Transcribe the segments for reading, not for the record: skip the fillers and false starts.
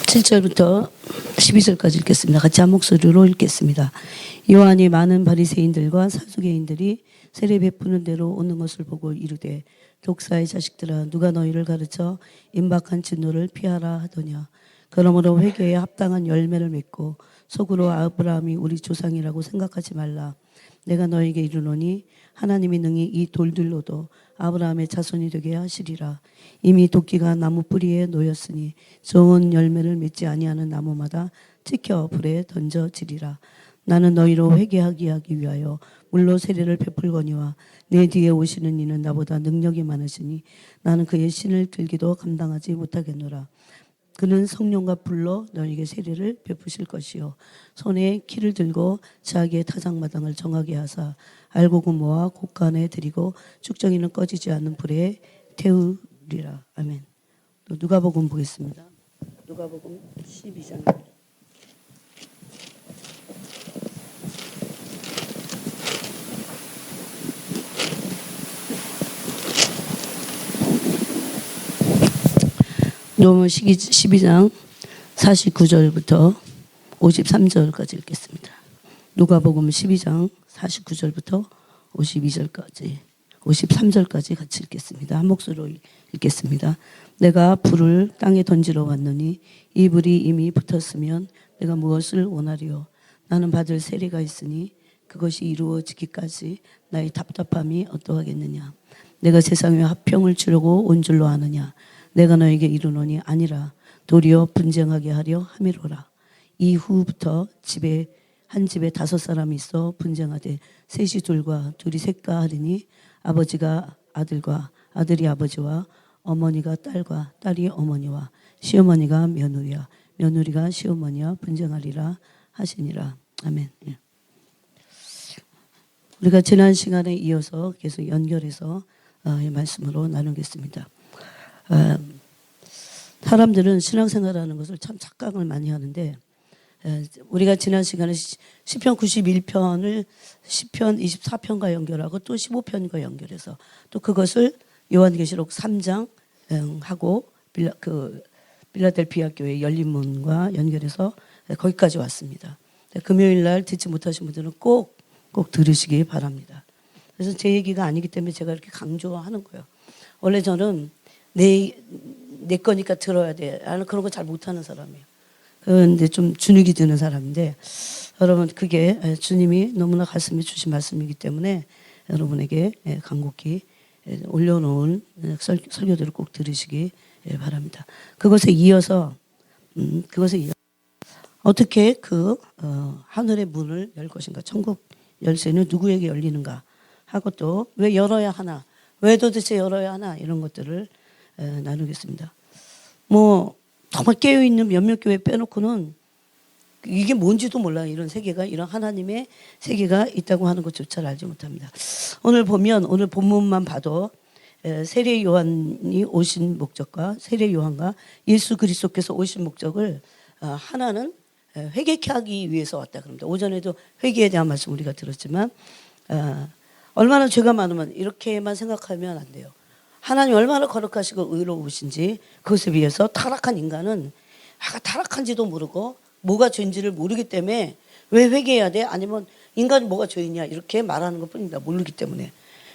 7절부터 12절까지 읽겠습니다. 같이 한 목소리로 읽겠습니다. 요한이 많은 바리새인들과 사두개인들이 세례 베푸는 대로 오는 것을 보고 이르되 독사의 자식들아 누가 너희를 가르쳐 임박한 진노를 피하라 하더냐. 그러므로 회개에 합당한 열매를 맺고 속으로 아브라함이 우리 조상이라고 생각하지 말라. 내가 너에게 이르노니 하나님이 능히 이 돌들로도 아브라함의 자손이 되게 하시리라. 이미 도끼가 나무 뿌리에 놓였으니 좋은 열매를 맺지 아니하는 나무마다 찍혀 불에 던져지리라. 나는 너희로 회개하게 하기 위하여 물로 세례를 베풀거니와 내 뒤에 오시는 이는 나보다 능력이 많으시니 나는 그의 신을 들기도 감당하지 못하겠노라. 그는 성령과 불로 너에게 세례를 베푸실 것이요 손에 키를 들고 자기의 타작마당을 정하게 하사 알곡 모아 곳간에 들이고 축정이는 꺼지지 않는 불에 태우리라. 아멘. 또 누가복음 보겠습니다. 누가복음 12장. 누가복음 12장 49절부터 53절까지 읽겠습니다. 누가복음 12장 49절부터 52절까지 53절까지 같이 읽겠습니다. 한 목소리로 읽겠습니다. 내가 불을 땅에 던지러 왔느니 이 불이 이미 붙었으면 내가 무엇을 원하리요. 나는 받을 세례가 있으니 그것이 이루어지기까지 나의 답답함이 어떠하겠느냐. 내가 세상에 화평을 주려고 온 줄로 아느냐. 내가 너에게 이르노니 아니라 도리어 분쟁하게 하려 함이로라. 이후부터 한 집에 5사람이 있어 분쟁하되 셋이 둘과 둘이 셋과 하리니 아버지가 아들과 아들이 아버지와 어머니가 딸과 딸이 어머니와 시어머니가 며느리와 며느리가 시어머니와 분쟁하리라 하시니라. 아멘. 우리가 지난 시간에 이어서 계속 연결해서 이 말씀으로 나누겠습니다. 사람들은 신앙생활하는 것을 참 착각을 많이 하는데 우리가 지난 시간에 시편 91편을 시편 24편과 연결하고 또 15편과 연결해서 또 그것을 요한계시록 3장 하고 빌라델피아 교회 열린문과 연결해서 거기까지 왔습니다. 금요일 날 듣지 못하신 분들은 꼭 들으시기 바랍니다. 그래서 제 얘기가 아니기 때문에 제가 이렇게 강조하는 거예요. 원래 저는 내 거니까 들어야 돼. 나는 그런 거 잘 못하는 사람이에요. 그런데 좀 주눅이 드는 사람인데 여러분 그게 주님이 너무나 가슴에 주신 말씀이기 때문에 여러분에게 간곡히 올려놓은 설교들을 꼭 들으시기 바랍니다. 그것에 이어서 어떻게 하늘의 문을 열 것인가, 천국 열쇠는 누구에게 열리는가 하고 또 왜 열어야 하나, 왜 도대체 열어야 하나 이런 것들을 나누겠습니다. 정말 깨어있는 몇몇 교회 빼놓고는 이게 뭔지도 몰라요. 이런 세계가, 이런 하나님의 세계가 있다고 하는 것조차 알지 못합니다. 오늘 본문만 봐도 세례 요한이 오신 목적과 세례 요한과 예수 그리스도께서 오신 목적을 하나는 회개케 하기 위해서 왔다 그럽니다. 오전에도 회개에 대한 말씀 우리가 들었지만 얼마나 죄가 많으면 이렇게만 생각하면 안 돼요. 하나님 얼마나 거룩하시고 의로우신지 그것에 비해서 타락한 인간은 타락한지도 모르고 뭐가 죄인지를 모르기 때문에 왜 회개해야 돼? 아니면 인간이 뭐가 죄이냐 이렇게 말하는 것뿐입니다. 모르기 때문에.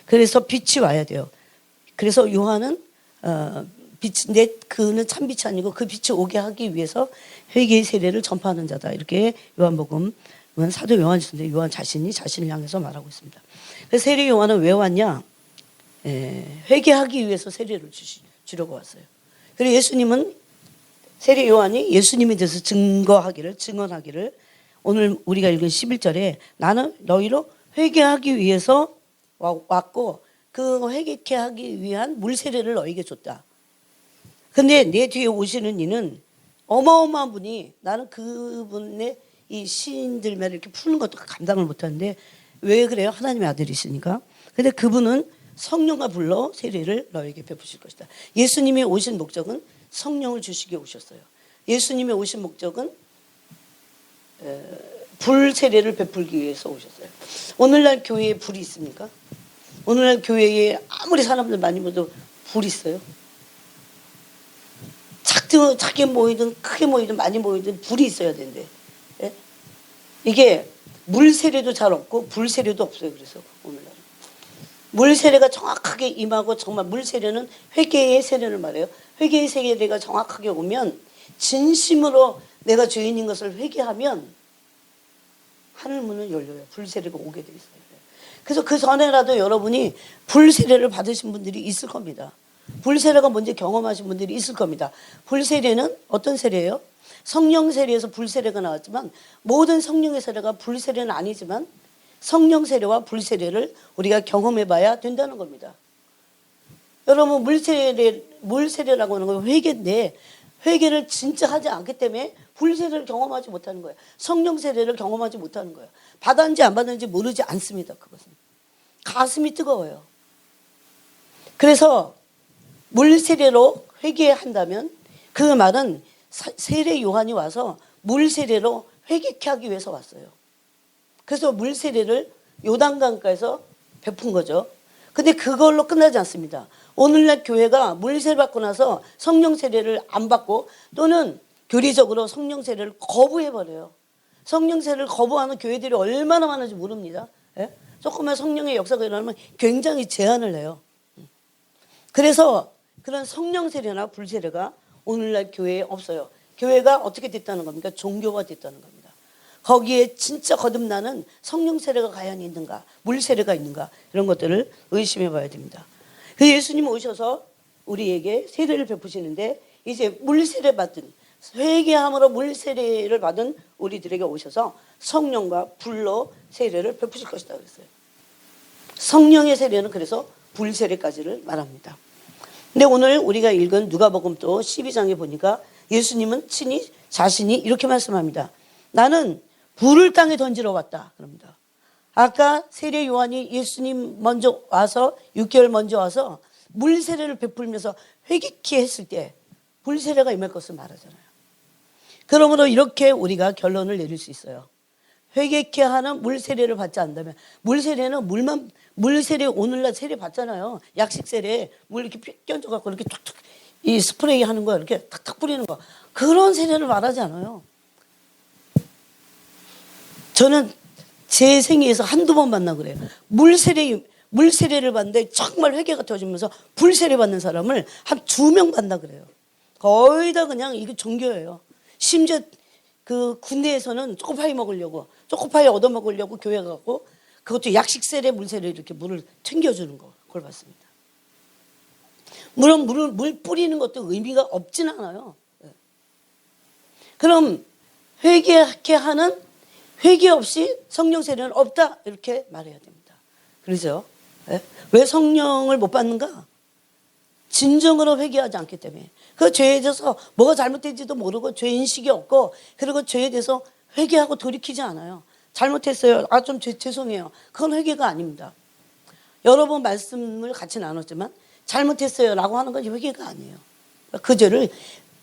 그래서 빛이 와야 돼요. 그래서 요한은 그는 참 빛이 아니고 그 빛이 오게 하기 위해서 회개의 세례를 전파하는 자다. 이렇게 요한복음은 사도 요한이 있는데 요한 자신이 자신을 향해서 말하고 있습니다. 그래서 세례 요한은 왜 왔냐? 회개하기 위해서 세례를 주려고 왔어요. 그리고 예수님은 세례 요한이 예수님에 대해서 증언하기를 오늘 우리가 읽은 11절에 나는 너희로 회개하기 위해서 왔고 그 회개케 하기 위한 물 세례를 너에게 줬다. 근데 내 뒤에 오시는 이는 어마어마한 분이 나는 그분의 이 시인들만 이렇게 푸는 것도 감당을 못하는데 왜 그래요? 하나님의 아들이시니까. 근데 그분은 성령과 불로 세례를 너에게 베푸실 것이다. 예수님이 오신 목적은 성령을 주시기에 오셨어요. 예수님이 오신 목적은 불 세례를 베풀기 위해서 오셨어요. 오늘날 교회에 불이 있습니까? 오늘날 교회에 아무리 사람들 많이 모여도 불이 있어요? 작게 모이든 크게 모이든 많이 모이든 불이 있어야 된대. 예? 이게 물 세례도 잘 없고 불 세례도 없어요. 그래서 오늘날 물 세례가 정확하게 임하고, 정말 물 세례는 회개의 세례를 말해요. 회개의 세례가 정확하게 오면, 진심으로 내가 죄인인 것을 회개하면 하늘 문은 열려요. 불 세례가 오게 돼 있어요. 그래서 그 전에라도 여러분이 불 세례를 받으신 분들이 있을 겁니다. 불 세례가 뭔지 경험하신 분들이 있을 겁니다. 불 세례는 어떤 세례예요? 성령 세례에서 불 세례가 나왔지만, 모든 성령의 세례가 불 세례는 아니지만 성령 세례와 불 세례를 우리가 경험해 봐야 된다는 겁니다. 여러분, 물 세례라고 하는 건 회개인데, 회개를 진짜 하지 않기 때문에 불 세례를 경험하지 못하는 거예요. 성령 세례를 경험하지 못하는 거예요. 받았는지 안 받았는지 모르지 않습니다. 그것은 가슴이 뜨거워요. 그래서 물 세례로 회개한다면, 그 말은 세례 요한이 와서 물 세례로 회개케 하기 위해서 왔어요. 그래서 물 세례를 요단강가에서 베푼 거죠. 근데 그걸로 끝나지 않습니다. 오늘날 교회가 물 세례 받고 나서 성령 세례를 안 받고, 또는 교리적으로 성령 세례를 거부해버려요. 성령 세례를 거부하는 교회들이 얼마나 많은지 모릅니다. 예? 조금만 성령의 역사가 일어나면 굉장히 제한을 해요. 그래서 그런 성령 세례나 불 세례가 오늘날 교회에 없어요. 교회가 어떻게 됐다는 겁니까? 종교화 됐다는 겁니다. 거기에 진짜 거듭나는 성령 세례가 과연 있는가, 물 세례가 있는가, 이런 것들을 의심해 봐야 됩니다. 그 예수님 오셔서 우리에게 세례를 베푸시는데, 이제 물 세례 받은, 회개함으로 물 세례를 받은 우리들에게 오셔서 성령과 불로 세례를 베푸실 것이다 그랬어요. 성령의 세례는 그래서 불 세례까지를 말합니다. 근데 오늘 우리가 읽은 누가복음 또 12장에 보니까 예수님은 친히 자신이 이렇게 말씀합니다. 나는 불을 땅에 던지러 왔다 그럽니다. 아까 세례 요한이 예수님 먼저 와서, 6개월 먼저 와서 물 세례를 베풀면서 회개케 했을 때 불 세례가 임할 것을 말하잖아요. 그러므로 이렇게 우리가 결론을 내릴 수 있어요. 회개케 하는 물 세례를 받지 않는다면, 물 세례는 물 세례 오늘날 세례 받잖아요. 약식 세례 물 이렇게 껴져갖고 이렇게 툭툭 이 스프레이 하는 거, 이렇게 탁탁 뿌리는 거, 그런 세례를 말하지 않아요. 저는 제 생애에서 한두 번 만나 그래요. 물 세례를 받는데 정말 회개가 터지면서 불 세례 받는 사람을 한 2명 만나 그래요. 거의 다 그냥 이게 종교예요. 심지어 그 군대에서는 초코파이 먹으려고, 초코파이 얻어먹으려고 교회 가고, 그것도 약식 세례, 물 세례 이렇게 물을 튕겨주는 거, 그걸 봤습니다. 물론 물 뿌리는 것도 의미가 없진 않아요. 그럼 회개케 하는, 회개 없이 성령 세례는 없다, 이렇게 말해야 됩니다. 그렇죠? 왜 성령을 못 받는가? 진정으로 회개하지 않기 때문에. 그 죄에 대해서 뭐가 잘못된지도 모르고 죄인식이 없고, 그리고 죄에 대해서 회개하고 돌이키지 않아요. 잘못했어요. 좀 죄송해요. 그건 회개가 아닙니다. 여러 번 말씀을 같이 나눴지만 잘못했어요 라고 하는 건 회개가 아니에요. 그 죄를,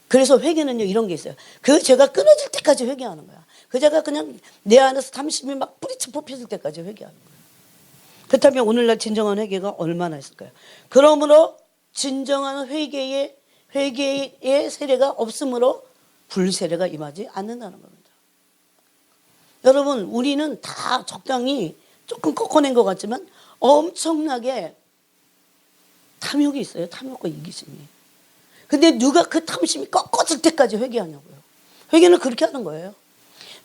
그래서 회개는요 이런 게 있어요. 그 죄가 끊어질 때까지 회개하는 거야. 그 죄가 그냥 내 안에서 탐심이 막 뿌리쳐 뽑혔을 때까지 회개하는 거예요. 그렇다면 오늘날 진정한 회개가 얼마나 있을까요? 그러므로 진정한 회개의 세례가 없으므로 불세례가 임하지 않는다는 겁니다. 여러분, 우리는 다 적당히 조금 꺾어낸 것 같지만 엄청나게 탐욕이 있어요. 탐욕과 이기심이. 근데 누가 그 탐심이 꺾어질 때까지 회개하냐고요. 회개는 그렇게 하는 거예요.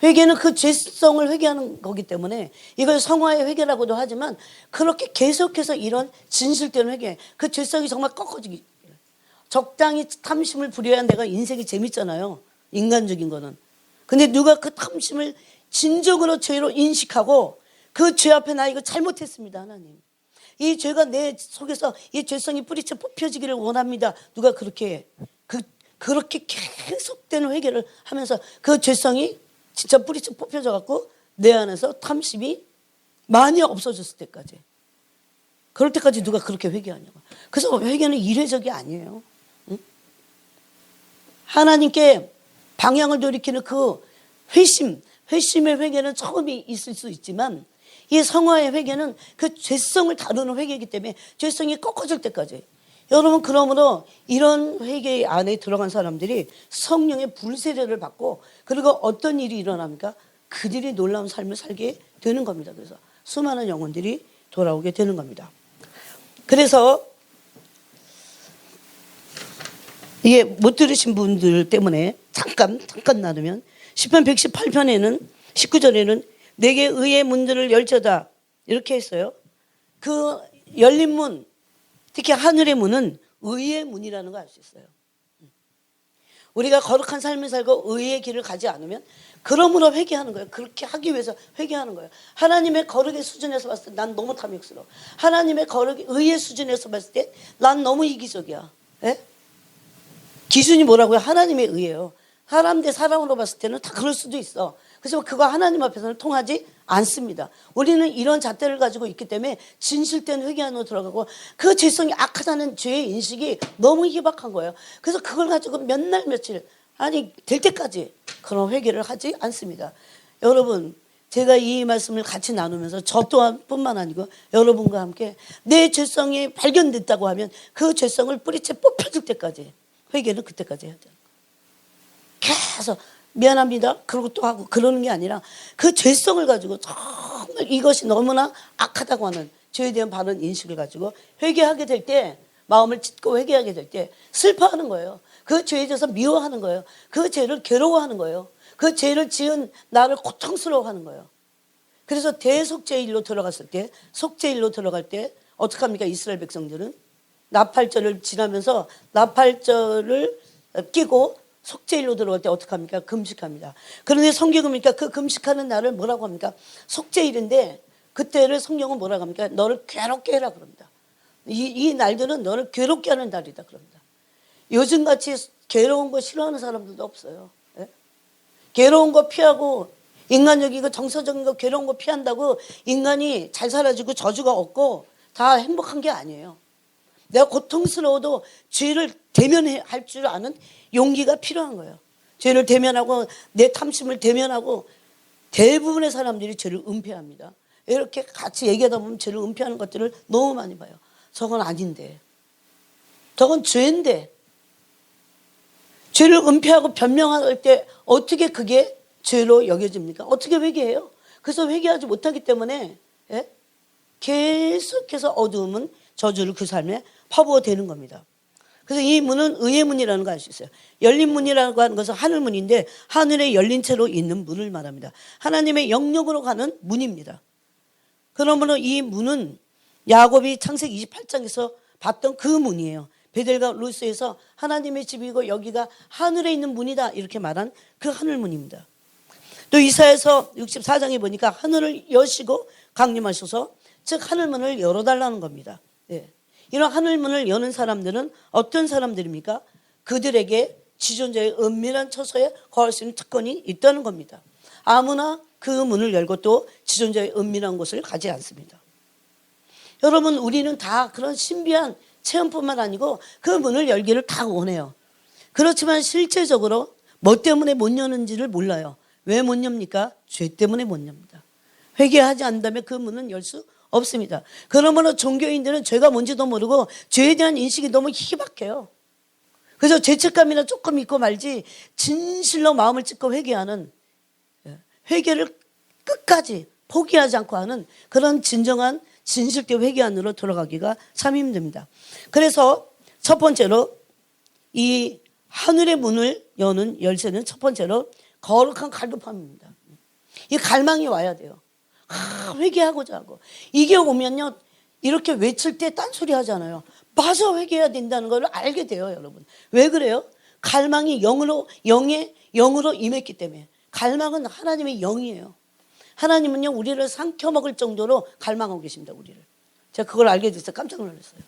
회개는 그 죄성을 회개하는 거기 때문에, 이걸 성화의 회개라고도 하지만, 그렇게 계속해서 이런 진실되는 회개, 그 죄성이 정말 꺾어지기, 적당히 탐심을 부려야 내가 인생이 재밌잖아요. 인간적인 거는. 근데 누가 그 탐심을 진정으로 죄로 인식하고, 그 죄 앞에 나 이거 잘못했습니다, 하나님. 이 죄가 내 속에서 이 죄성이 뿌리쳐 뽑혀지기를 원합니다. 누가 그렇게 그렇게 계속되는 회개를 하면서 그 죄성이 진짜 뿌리쳐 뽑혀져 갖고 내 안에서 탐심이 많이 없어졌을 때까지, 그럴 때까지 누가 그렇게 회개하냐고. 그래서 회개는 이례적이 아니에요. 응? 하나님께 방향을 돌이키는 그 회심의 회개는 처음이 있을 수 있지만, 이 성화의 회개는 그 죄성을 다루는 회개이기 때문에 죄성이 꺾어질 때까지, 여러분, 그러므로 이런 회개 안에 들어간 사람들이 성령의 불세례를 받고, 그리고 어떤 일이 일어납니까? 그들이 놀라운 삶을 살게 되는 겁니다. 그래서 수많은 영혼들이 돌아오게 되는 겁니다. 그래서 이게 못 들으신 분들 때문에 잠깐 나누면, 시편 118편에는 19절에는 내게 의의 문들을 열자다 이렇게 했어요. 그 열린 문, 특히 하늘의 문은 의의 문이라는 걸 알 수 있어요. 우리가 거룩한 삶을 살고 의의 길을 가지 않으면 그러므로 회개하는 거예요. 그렇게 하기 위해서 회개하는 거예요. 하나님의 거룩의 수준에서 봤을 때 난 너무 탐욕스러워. 하나님의 거룩의 의의 수준에서 봤을 때 난 너무 이기적이야. 예? 기준이 뭐라고요? 하나님의 의예요. 사람 대 사람으로 봤을 때는 다 그럴 수도 있어. 그래서 그거 하나님 앞에서는 통하지 않습니다. 우리는 이런 잣대를 가지고 있기 때문에 진실된 회개 안으로 들어가고, 그 죄성이 악하다는 죄의 인식이 너무 희박한 거예요. 그래서 그걸 가지고 몇 날 며칠, 아니 될 때까지 그런 회개를 하지 않습니다. 여러분, 제가 이 말씀을 같이 나누면서 저 또한 뿐만 아니고 여러분과 함께 내 죄성이 발견됐다고 하면 그 죄성을 뿌리채 뽑혀질 때까지 회개는 그때까지 해야 돼요. 계속 미안합니다 그러고 또 하고 그러는 게 아니라, 그 죄성을 가지고 정말 이것이 너무나 악하다고 하는 죄에 대한 바른 인식을 가지고 회개하게 될 때, 마음을 찢고 회개하게 될 때 슬퍼하는 거예요. 그 죄에 대해서 미워하는 거예요. 그 죄를 괴로워하는 거예요. 그 죄를 지은 나를 고통스러워하는 거예요. 그래서 대속죄일로 들어갔을 때, 속죄일로 들어갈 때 어떻게 합니까? 이스라엘 백성들은 나팔절을 지나면서 나팔절을 끼고 속죄일로 들어갈 때 어떻게 합니까? 금식합니다. 그런데 성경입니까? 그 금식하는 날을 뭐라고 합니까? 속죄일인데 그때를 성경은 뭐라고 합니까? 너를 괴롭게 해라 그럽니다. 이 날들은 너를 괴롭게 하는 날이다 그럽니다. 요즘같이 괴로운 거 싫어하는 사람들도 없어요. 예? 괴로운 거 피하고, 인간적이고 정서적인 거 괴로운 거 피한다고 인간이 잘 살아지고 저주가 없고 다 행복한 게 아니에요. 내가 고통스러워도 죄를 대면할 줄 아는 용기가 필요한 거예요. 죄를 대면하고 내 탐심을 대면하고, 대부분의 사람들이 죄를 은폐합니다. 이렇게 같이 얘기하다 보면 죄를 은폐하는 것들을 너무 많이 봐요. 저건 아닌데, 저건 죄인데. 죄를 은폐하고 변명할 때 어떻게 그게 죄로 여겨집니까? 어떻게 회개해요? 그래서 회개하지 못하기 때문에 계속해서 어두움은 저주를 그 삶에 퍼부어대는 겁니다. 그래서 이 문은 의의 문이라는 걸 알 수 있어요. 열린 문이라고 하는 것은 하늘 문인데, 하늘에 열린 채로 있는 문을 말합니다. 하나님의 영역으로 가는 문입니다. 그러므로 이 문은 야곱이 창세기 28장에서 봤던 그 문이에요. 베델과 루스에서 하나님의 집이고 여기가 하늘에 있는 문이다 이렇게 말한 그 하늘 문입니다. 또 이사야서 64장에 보니까 하늘을 여시고 강림하셔서, 즉 하늘 문을 열어달라는 겁니다. 예. 이런 하늘 문을 여는 사람들은 어떤 사람들입니까? 그들에게 지존자의 은밀한 처소에 거할 수 있는 특권이 있다는 겁니다. 아무나 그 문을 열고 또 지존자의 은밀한 곳을 가지 않습니다. 여러분, 우리는 다 그런 신비한 체험뿐만 아니고 그 문을 열기를 다 원해요. 그렇지만 실제적으로 뭐 때문에 못 여는지를 몰라요. 왜 못 엽니까? 죄 때문에 못 엽니다. 회개하지 않는다면 그 문은 열 수 없습니다. 그러므로 종교인들은 죄가 뭔지도 모르고 죄에 대한 인식이 너무 희박해요. 그래서 죄책감이나 조금 있고 말지 진실로 마음을 찢고 회개하는, 회개를 끝까지 포기하지 않고 하는 그런 진정한 진실된 회개 안으로 들어가기가 참 힘듭니다. 그래서 첫 번째로 이 하늘의 문을 여는 열쇠는 첫 번째로 거룩한 갈급함입니다. 이 갈망이 와야 돼요. 회개하고자 하고. 이게 오면요, 이렇게 외칠 때 딴소리 하잖아요. 맞아, 회개해야 된다는 걸 알게 돼요, 여러분. 왜 그래요? 갈망이 영으로 임했기 때문에. 갈망은 하나님의 영이에요. 하나님은요, 우리를 삼켜먹을 정도로 갈망하고 계십니다, 우리를. 제가 그걸 알게 돼서 깜짝 놀랐어요.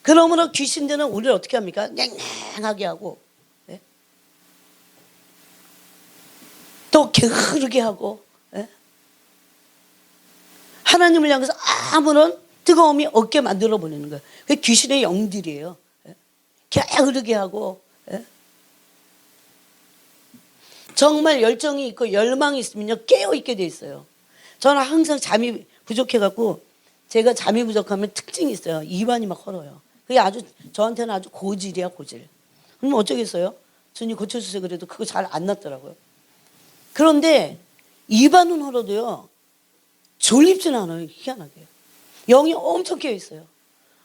그러므로 귀신들은 우리를 어떻게 합니까? 냉랭하게 하고, 네? 또 게으르게 하고, 네? 하나님을 향해서 아무런 뜨거움이 없게 만들어 버리는 거예요. 그게 귀신의 영들이에요. 네? 게으르게 하고, 네? 정말 열정이 있고 열망이 있으면요, 깨어있게 돼 있어요. 저는 항상 잠이 부족해갖고, 제가 잠이 부족하면 특징이 있어요. 입안이 막 헐어요. 그게 아주 저한테는 아주 고질이야, 고질. 그럼 어쩌겠어요? 주님 고쳐주세요. 그래도 그거 잘 안 낫더라고요. 그런데 입안은 헐어도요, 졸립지는 않아요. 희한하게. 영이 엄청 깨어 있어요.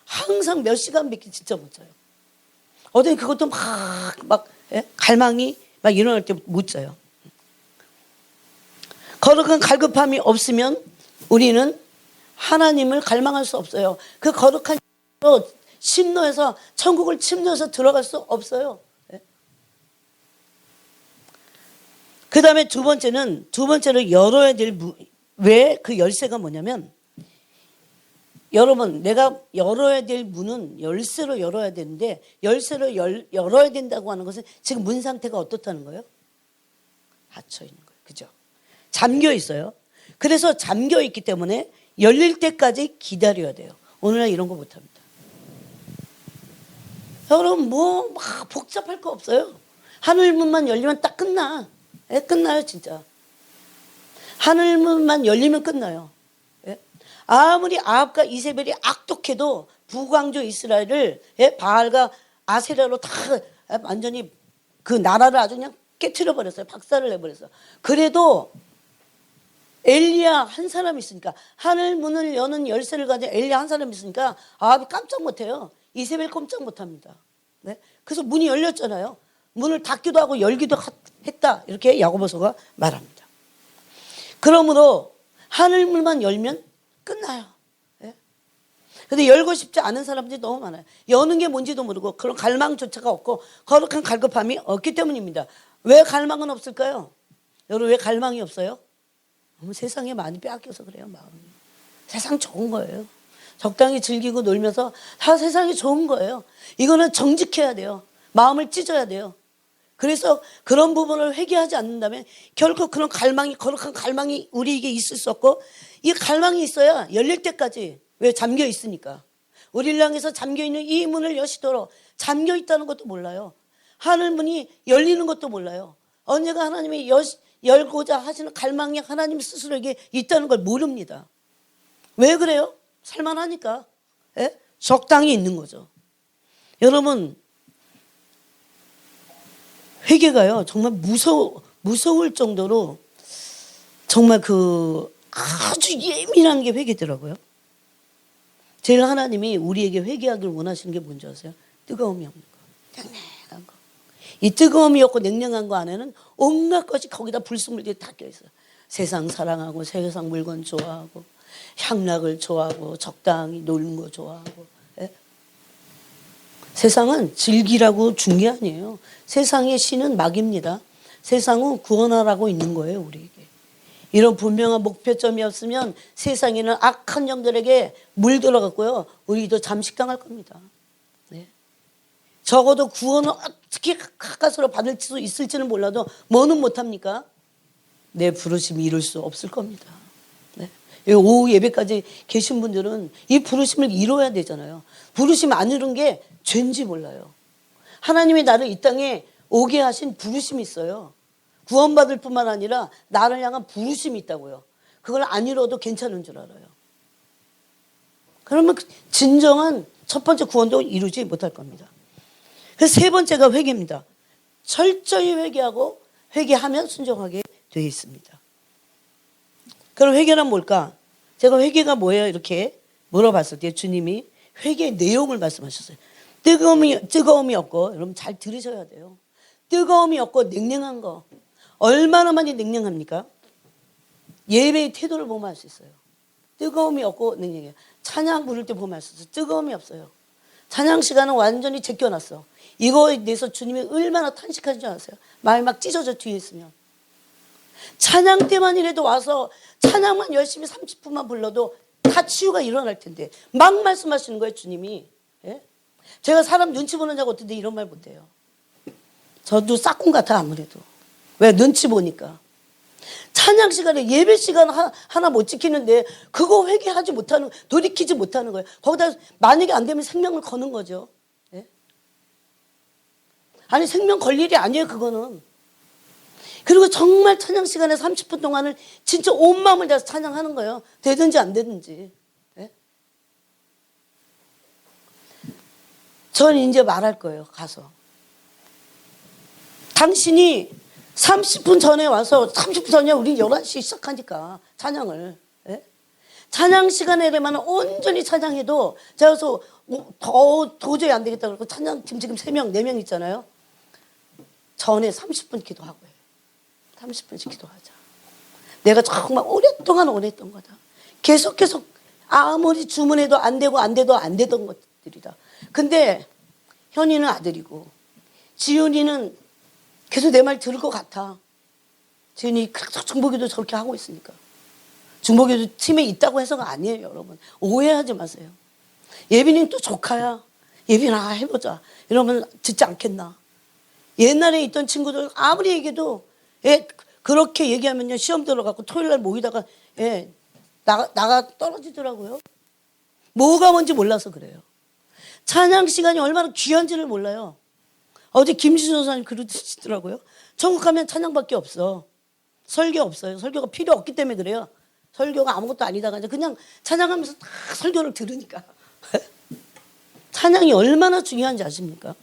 항상 몇 시간밖에 진짜 못 자요. 어떤 그것도 막 갈망이 막 일어날 때 못 자요. 거룩한 갈급함이 없으면 우리는 하나님을 갈망할 수 없어요. 그 거룩한 심노해서 천국을 침노해서 들어갈 수 없어요. 그 다음에 두 번째로 열어야 될 왜 그 열쇠가 뭐냐면, 여러분, 내가 열어야 될 문은 열쇠로 열어야 되는데, 열쇠로 열어야 된다고 하는 것은 지금 문 상태가 어떻다는 거예요? 닫혀 있는 거예요. 그죠? 잠겨 있어요. 그래서 잠겨 있기 때문에 열릴 때까지 기다려야 돼요. 오늘날 이런 거 못합니다. 여러분, 뭐 막 복잡할 거 없어요. 하늘문만 열리면 딱 끝나. 끝나요, 진짜. 하늘문만 열리면 끝나요. 아무리 아합과 이세벨이 악독해도 북왕조 이스라엘을 바알과 아세라로 다 완전히 그 나라를 아주 그냥 깨트려 버렸어요. 박살을 내버렸어요. 그래도 엘리야 한 사람이 있으니까, 하늘 문을 여는 열쇠를 가진 엘리야 한 사람이 있으니까 아합이 깜짝 못해요. 이세벨 깜짝 못합니다. 그래서 문이 열렸잖아요. 문을 닫기도 하고 열기도 했다. 이렇게 야고보서가 말합니다. 그러므로 하늘문만 열면 끝나요. 근데 열고 싶지 않은 사람들이 너무 많아요. 여는 게 뭔지도 모르고 그런 갈망조차가 없고 거룩한 갈급함이 없기 때문입니다. 왜 갈망은 없을까요? 여러분, 왜 갈망이 없어요? 너무 세상에 많이 빼앗겨서 그래요. 마음이. 세상 좋은 거예요. 적당히 즐기고 놀면서 다 세상이 좋은 거예요. 이거는 정직해야 돼요. 마음을 찢어야 돼요. 그래서 그런 부분을 회개하지 않는다면 결코 그런 갈망이, 거룩한 갈망이 우리에게 있을 수 없고, 이 갈망이 있어야 열릴 때까지, 왜? 잠겨 있으니까. 우리를 향해서 잠겨 있는 이 문을 여시도록, 잠겨 있다는 것도 몰라요. 하늘 문이 열리는 것도 몰라요. 언제가 하나님이 열고자 하시는 갈망이 하나님 스스로에게 있다는 걸 모릅니다. 왜 그래요? 살만하니까. 적당히 있는 거죠. 여러분, 회개가요, 정말 무서울 정도로 정말 아주 예민한 게 회개더라고요. 제일 하나님이 우리에게 회개하기를 원하시는 게 뭔지 아세요? 뜨거움이 없는 거, 냉랭한 거. 이 뜨거움이 없고 냉랭한 거 안에는 온갖 것이 거기다 불순물들이 다 껴있어요. 세상 사랑하고, 세상 물건 좋아하고, 향락을 좋아하고, 적당히 놀는 거 좋아하고. 세상은 즐기라고 준 게 아니에요. 세상의 신은 막입니다. 세상은 구원하라고 있는 거예요, 우리에게. 이런 분명한 목표점이 없으면 세상에는 악한 영들에게 물들어갔고요, 우리도 잠식당할 겁니다. 적어도 구원을 어떻게 가까스로 받을 수 있을지는 몰라도 뭐는 못합니까? 내 부르심이 이룰 수 없을 겁니다. 오후 예배까지 계신 분들은 이 부르심을 이뤄야 되잖아요. 부르심 안 이룬 게 죄인지 몰라요. 하나님이 나를 이 땅에 오게 하신 부르심이 있어요. 구원받을 뿐만 아니라 나를 향한 부르심이 있다고요. 그걸 안 이뤄도 괜찮은 줄 알아요. 그러면 진정한 첫 번째 구원도 이루지 못할 겁니다. 그래서 세 번째가 회개입니다. 철저히 회개하고, 회개하면 순종하게 되어 있습니다. 그럼 회개란 뭘까? 제가 회개가 뭐예요? 이렇게 물어봤을 때 주님이 회개의 내용을 말씀하셨어요. 뜨거움이 없고, 여러분 잘 들으셔야 돼요. 뜨거움이 없고 냉랭한 거. 얼마나 많이 냉랭합니까? 예배의 태도를 보면 알 수 있어요. 뜨거움이 없고 냉랭해요. 찬양 부를 때 보면 알 수 있어요. 뜨거움이 없어요. 찬양 시간은 완전히 제껴놨어. 이거에 대해서 주님이 얼마나 탄식하신 줄 아세요? 마음이 막 찢어져, 뒤에 있으면. 찬양 때만이라도 와서 찬양만 열심히 30분만 불러도 다 치유가 일어날 텐데 막 말씀하시는 거예요, 주님이. 제가 사람 눈치 보는 자가 어떤데 이런 말 못해요. 저도 싹군 같아, 아무래도. 왜? 눈치 보니까. 찬양 시간에, 예배 시간 하나 못 지키는데 그거 회개하지 못하는, 돌이키지 못하는 거예요. 거기다 만약에 안 되면 생명을 거는 거죠. 아니, 생명 걸 일이 아니에요, 그거는. 그리고 정말 찬양 시간에 30분 동안을 진짜 온 마음을 다해서 찬양하는 거예요. 되든지 안 되든지. 전 이제 말할 거예요. 가서 당신이 30분 전에 와서 30분 전에 우리 11시 시작하니까 찬양을, 예? 찬양 시간에 되면 온전히 찬양해도 제가 그래서 도저히 안 되겠다 그러고 찬양팀 지금 3명 4명 있잖아요. 전에 30분 기도하고 해요. 30분씩 기도하자. 내가 정말 오랫동안 원했던 거다. 계속 아무리 주문해도 안 되고 안 되던 것들이다. 근데 현이는 아들이고 지윤이는 계속 내 말 들을 것 같아. 지윤이 중보기도 저렇게 하고 있으니까. 중보기도 팀에 있다고 해서가 아니에요, 여러분. 오해하지 마세요. 예빈이는 또 조카야. 예빈아 해보자. 이러면 듣지 않겠나. 옛날에 있던 친구들 아무리 얘기해도 그렇게 얘기하면요 시험 들어가고 토요일날 모이다가 나가 떨어지더라고요. 뭐가 뭔지 몰라서 그래요. 찬양 시간이 얼마나 귀한지를 몰라요. 어제 김지수 선생님 그러시더라고요. 천국 가면 찬양밖에 없어. 설교 없어요. 설교가 필요 없기 때문에 그래요. 설교가 아무것도 아니다가 그냥 찬양하면서 다 설교를 들으니까. 찬양이 얼마나 중요한지 아십니까?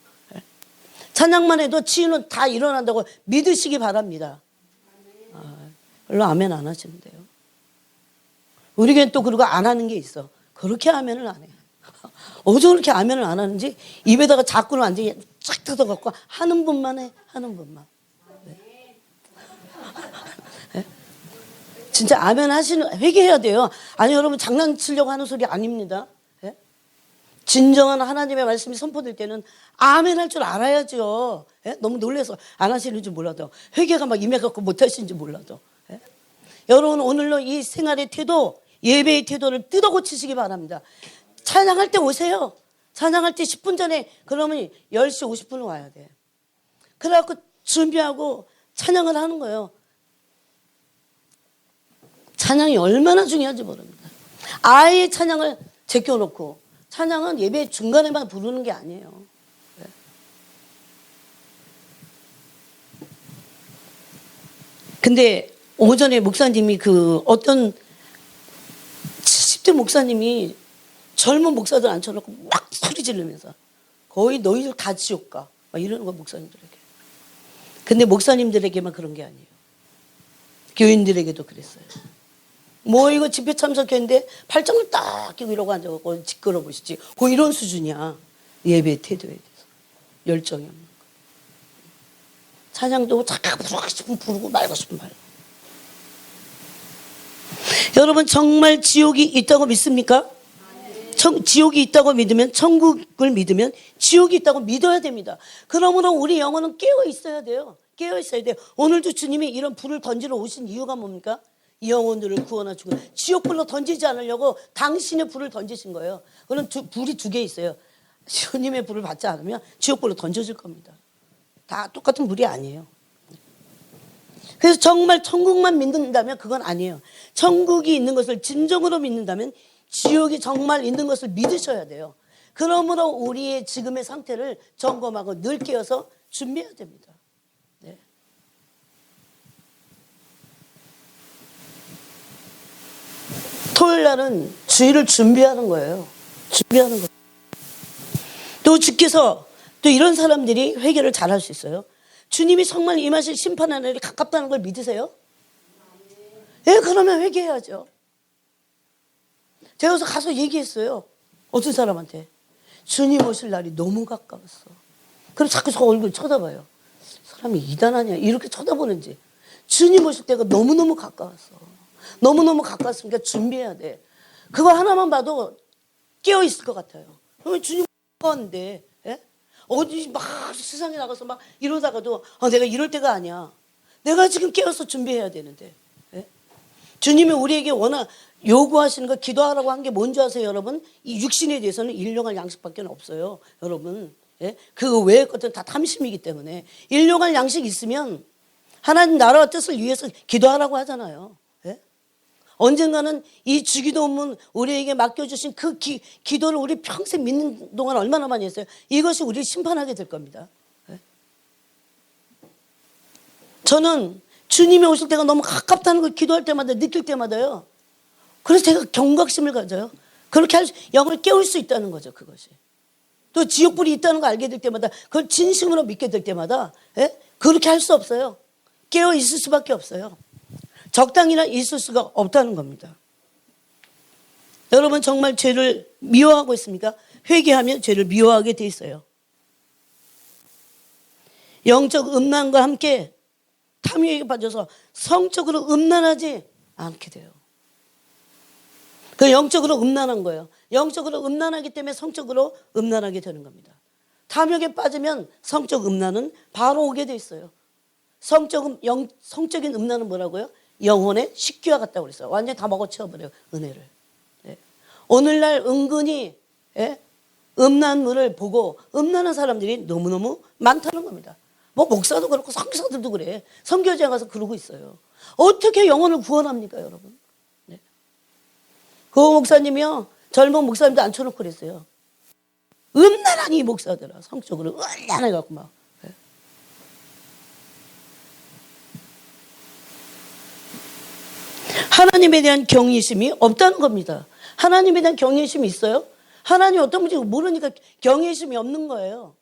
찬양만 해도 치유는 다 일어난다고 믿으시기 바랍니다. 별로 아멘 안 하시는데요. 우리 교회는 또 그러고 안 하는 게 있어. 그렇게 아멘을 안 해. 어제 그렇게 아멘을 안 하는지 입에다가 자꾸는 완전히 쫙 뜯어갖고 하는 분만 해. 하는 분만. 네? 진짜 아멘 하시는 회개해야 돼요. 아니 여러분 장난치려고 하는 소리 아닙니다. 네? 진정한 하나님의 말씀이 선포될 때는 아멘 할 줄 알아야죠. 네? 너무 놀라서 안 하시는 줄 몰라도 회개가 막 임해갖고 못 하시는지 몰라도 네? 여러분 오늘로 이 생활의 태도 예배의 태도를 뜯어 고치시기 바랍니다. 찬양할 때 오세요. 찬양할 때 10분 전에 그러면 10시 50분에 와야 돼. 그래갖고 준비하고 찬양을 하는 거예요. 찬양이 얼마나 중요한지 모릅니다. 아예 찬양을 제껴놓고 찬양은 예배 중간에만 부르는 게 아니에요. 네. 근데 오전에 목사님이 어떤 70대 목사님이 젊은 목사들 앉혀놓고 막 소리 지르면서 거의 너희들 다 지옥 가 막 이러는 거 목사님들에게. 근데 목사님들에게만 그런 게 아니에요. 교인들에게도 그랬어요. 뭐 이거 집회 참석했는데 팔짱을 딱 끼고 이러고 앉아갖고 짓걸어 보시지. 이런 수준이야. 예배 태도에 대해서. 열정이 없는 거. 찬양도 착 부르고 싶으면 부르고 말고 싶으면 말고. 여러분 정말 지옥이 있다고 믿습니까? 지옥이 있다고 믿으면 천국을 믿으면 지옥이 있다고 믿어야 됩니다. 그러므로 우리 영혼은 깨어 있어야 돼요. 깨어 있어야 돼요. 오늘도 주님이 이런 불을 던지러 오신 이유가 뭡니까? 이 영혼들을 구원하시고 지옥불로 던지지 않으려고 당신의 불을 던지신 거예요. 그럼 불이 2개 있어요. 주님의 불을 받지 않으면 지옥불로 던져질 겁니다. 다 똑같은 불이 아니에요. 그래서 정말 천국만 믿는다면 그건 아니에요. 천국이 있는 것을 진정으로 믿는다면 지옥이 정말 있는 것을 믿으셔야 돼요. 그러므로 우리의 지금의 상태를 점검하고 늘 깨어서 준비해야 됩니다. 네. 토요일 날은 주일을 준비하는 거예요. 준비하는 거예요. 또 주께서 또 이런 사람들이 회개를 잘할 수 있어요. 주님이 정말 임하실 심판하는 날이 가깝다는 걸 믿으세요? 예, 그러면 회개해야죠. 제가 가서 얘기했어요. 어떤 사람한테. 주님 오실 날이 너무 가까웠어. 그럼 자꾸 저 얼굴 쳐다봐요. 사람이 이단하냐 이렇게 쳐다보는지. 주님 오실 때가 너무너무 가까웠어. 너무너무 가까웠으니까 준비해야 돼. 그거 하나만 봐도 깨어있을 것 같아요. 그러면 주님 가까운데 어디 막 세상에 나가서 막 이러다가도 내가 이럴 때가 아니야. 내가 지금 깨어서 준비해야 되는데. 주님이 우리에게 워낙 요구하시는 거 기도하라고 한 게 뭔지 아세요, 여러분? 이 육신에 대해서는 일용할 양식밖에 없어요, 여러분. 그 외의 것들은 다 탐심이기 때문에 일용할 양식 있으면 하나님 나라와 뜻을 위해서 기도하라고 하잖아요. 언젠가는 이 주기도문 우리에게 맡겨주신 그 기도를 우리 평생 믿는 동안 얼마나 많이 했어요. 이것이 우리를 심판하게 될 겁니다. 저는 주님이 오실 때가 너무 가깝다는 걸 기도할 때마다 느낄 때마다요. 그래서 제가 경각심을 가져요. 그렇게 영을 깨울 수 있다는 거죠, 그것이. 또 지옥불이 있다는 거 알게 될 때마다 그걸 진심으로 믿게 될 때마다 그렇게 할 수 없어요. 깨어 있을 수밖에 없어요. 적당히나 있을 수가 없다는 겁니다. 여러분 정말 죄를 미워하고 있습니까? 회개하면 죄를 미워하게 돼 있어요. 영적 음란과 함께 탐욕에 빠져서 성적으로 음란하지 않게 돼요. 그 영적으로 음란한 거예요. 영적으로 음란하기 때문에 성적으로 음란하게 되는 겁니다. 탐욕에 빠지면 성적 음란은 바로 오게 돼 있어요. 성적인 음란은 뭐라고요? 영혼의 식기와 같다고 그랬어요. 완전히 다 먹어치워버려요. 은혜를. 네. 오늘날 은근히 음란물을 보고 음란한 사람들이 너무너무 많다는 겁니다. 뭐 목사도 그렇고 선교사들도 그래. 선교지에 가서 그러고 있어요. 어떻게 영혼을 구원합니까 여러분? 네. 그 목사님이요. 젊은 목사님도 앉혀놓고 그랬어요. 음란한 이 목사들아. 성적으로 음란해갖고 막. 네. 하나님에 대한 경외심이 없다는 겁니다. 하나님에 대한 경외심이 있어요? 하나님 어떤 분인지 모르니까 경외심이 없는 거예요.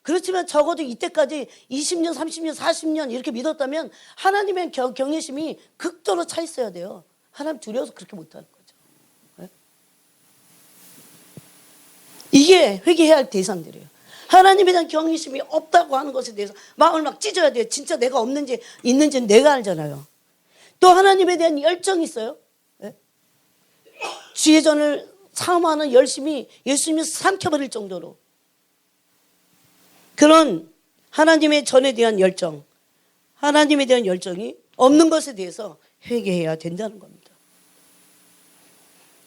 그렇지만 적어도 이때까지 20년, 30년, 40년 이렇게 믿었다면 하나님의 경외심이 극도로 차 있어야 돼요. 하나님 두려워서 그렇게 못하는 거죠. 네? 이게 회개해야 할 대상들이에요. 하나님에 대한 경외심이 없다고 하는 것에 대해서 마음을 막 찢어야 돼요. 진짜 내가 없는지 있는지는 내가 알잖아요. 또 하나님에 대한 열정이 있어요. 네? 지혜전을 사모하는 열심이 예수님이 삼켜버릴 정도로 그런 하나님의 전에 대한 열정, 하나님에 대한 열정이 없는 것에 대해서 회개해야 된다는 겁니다.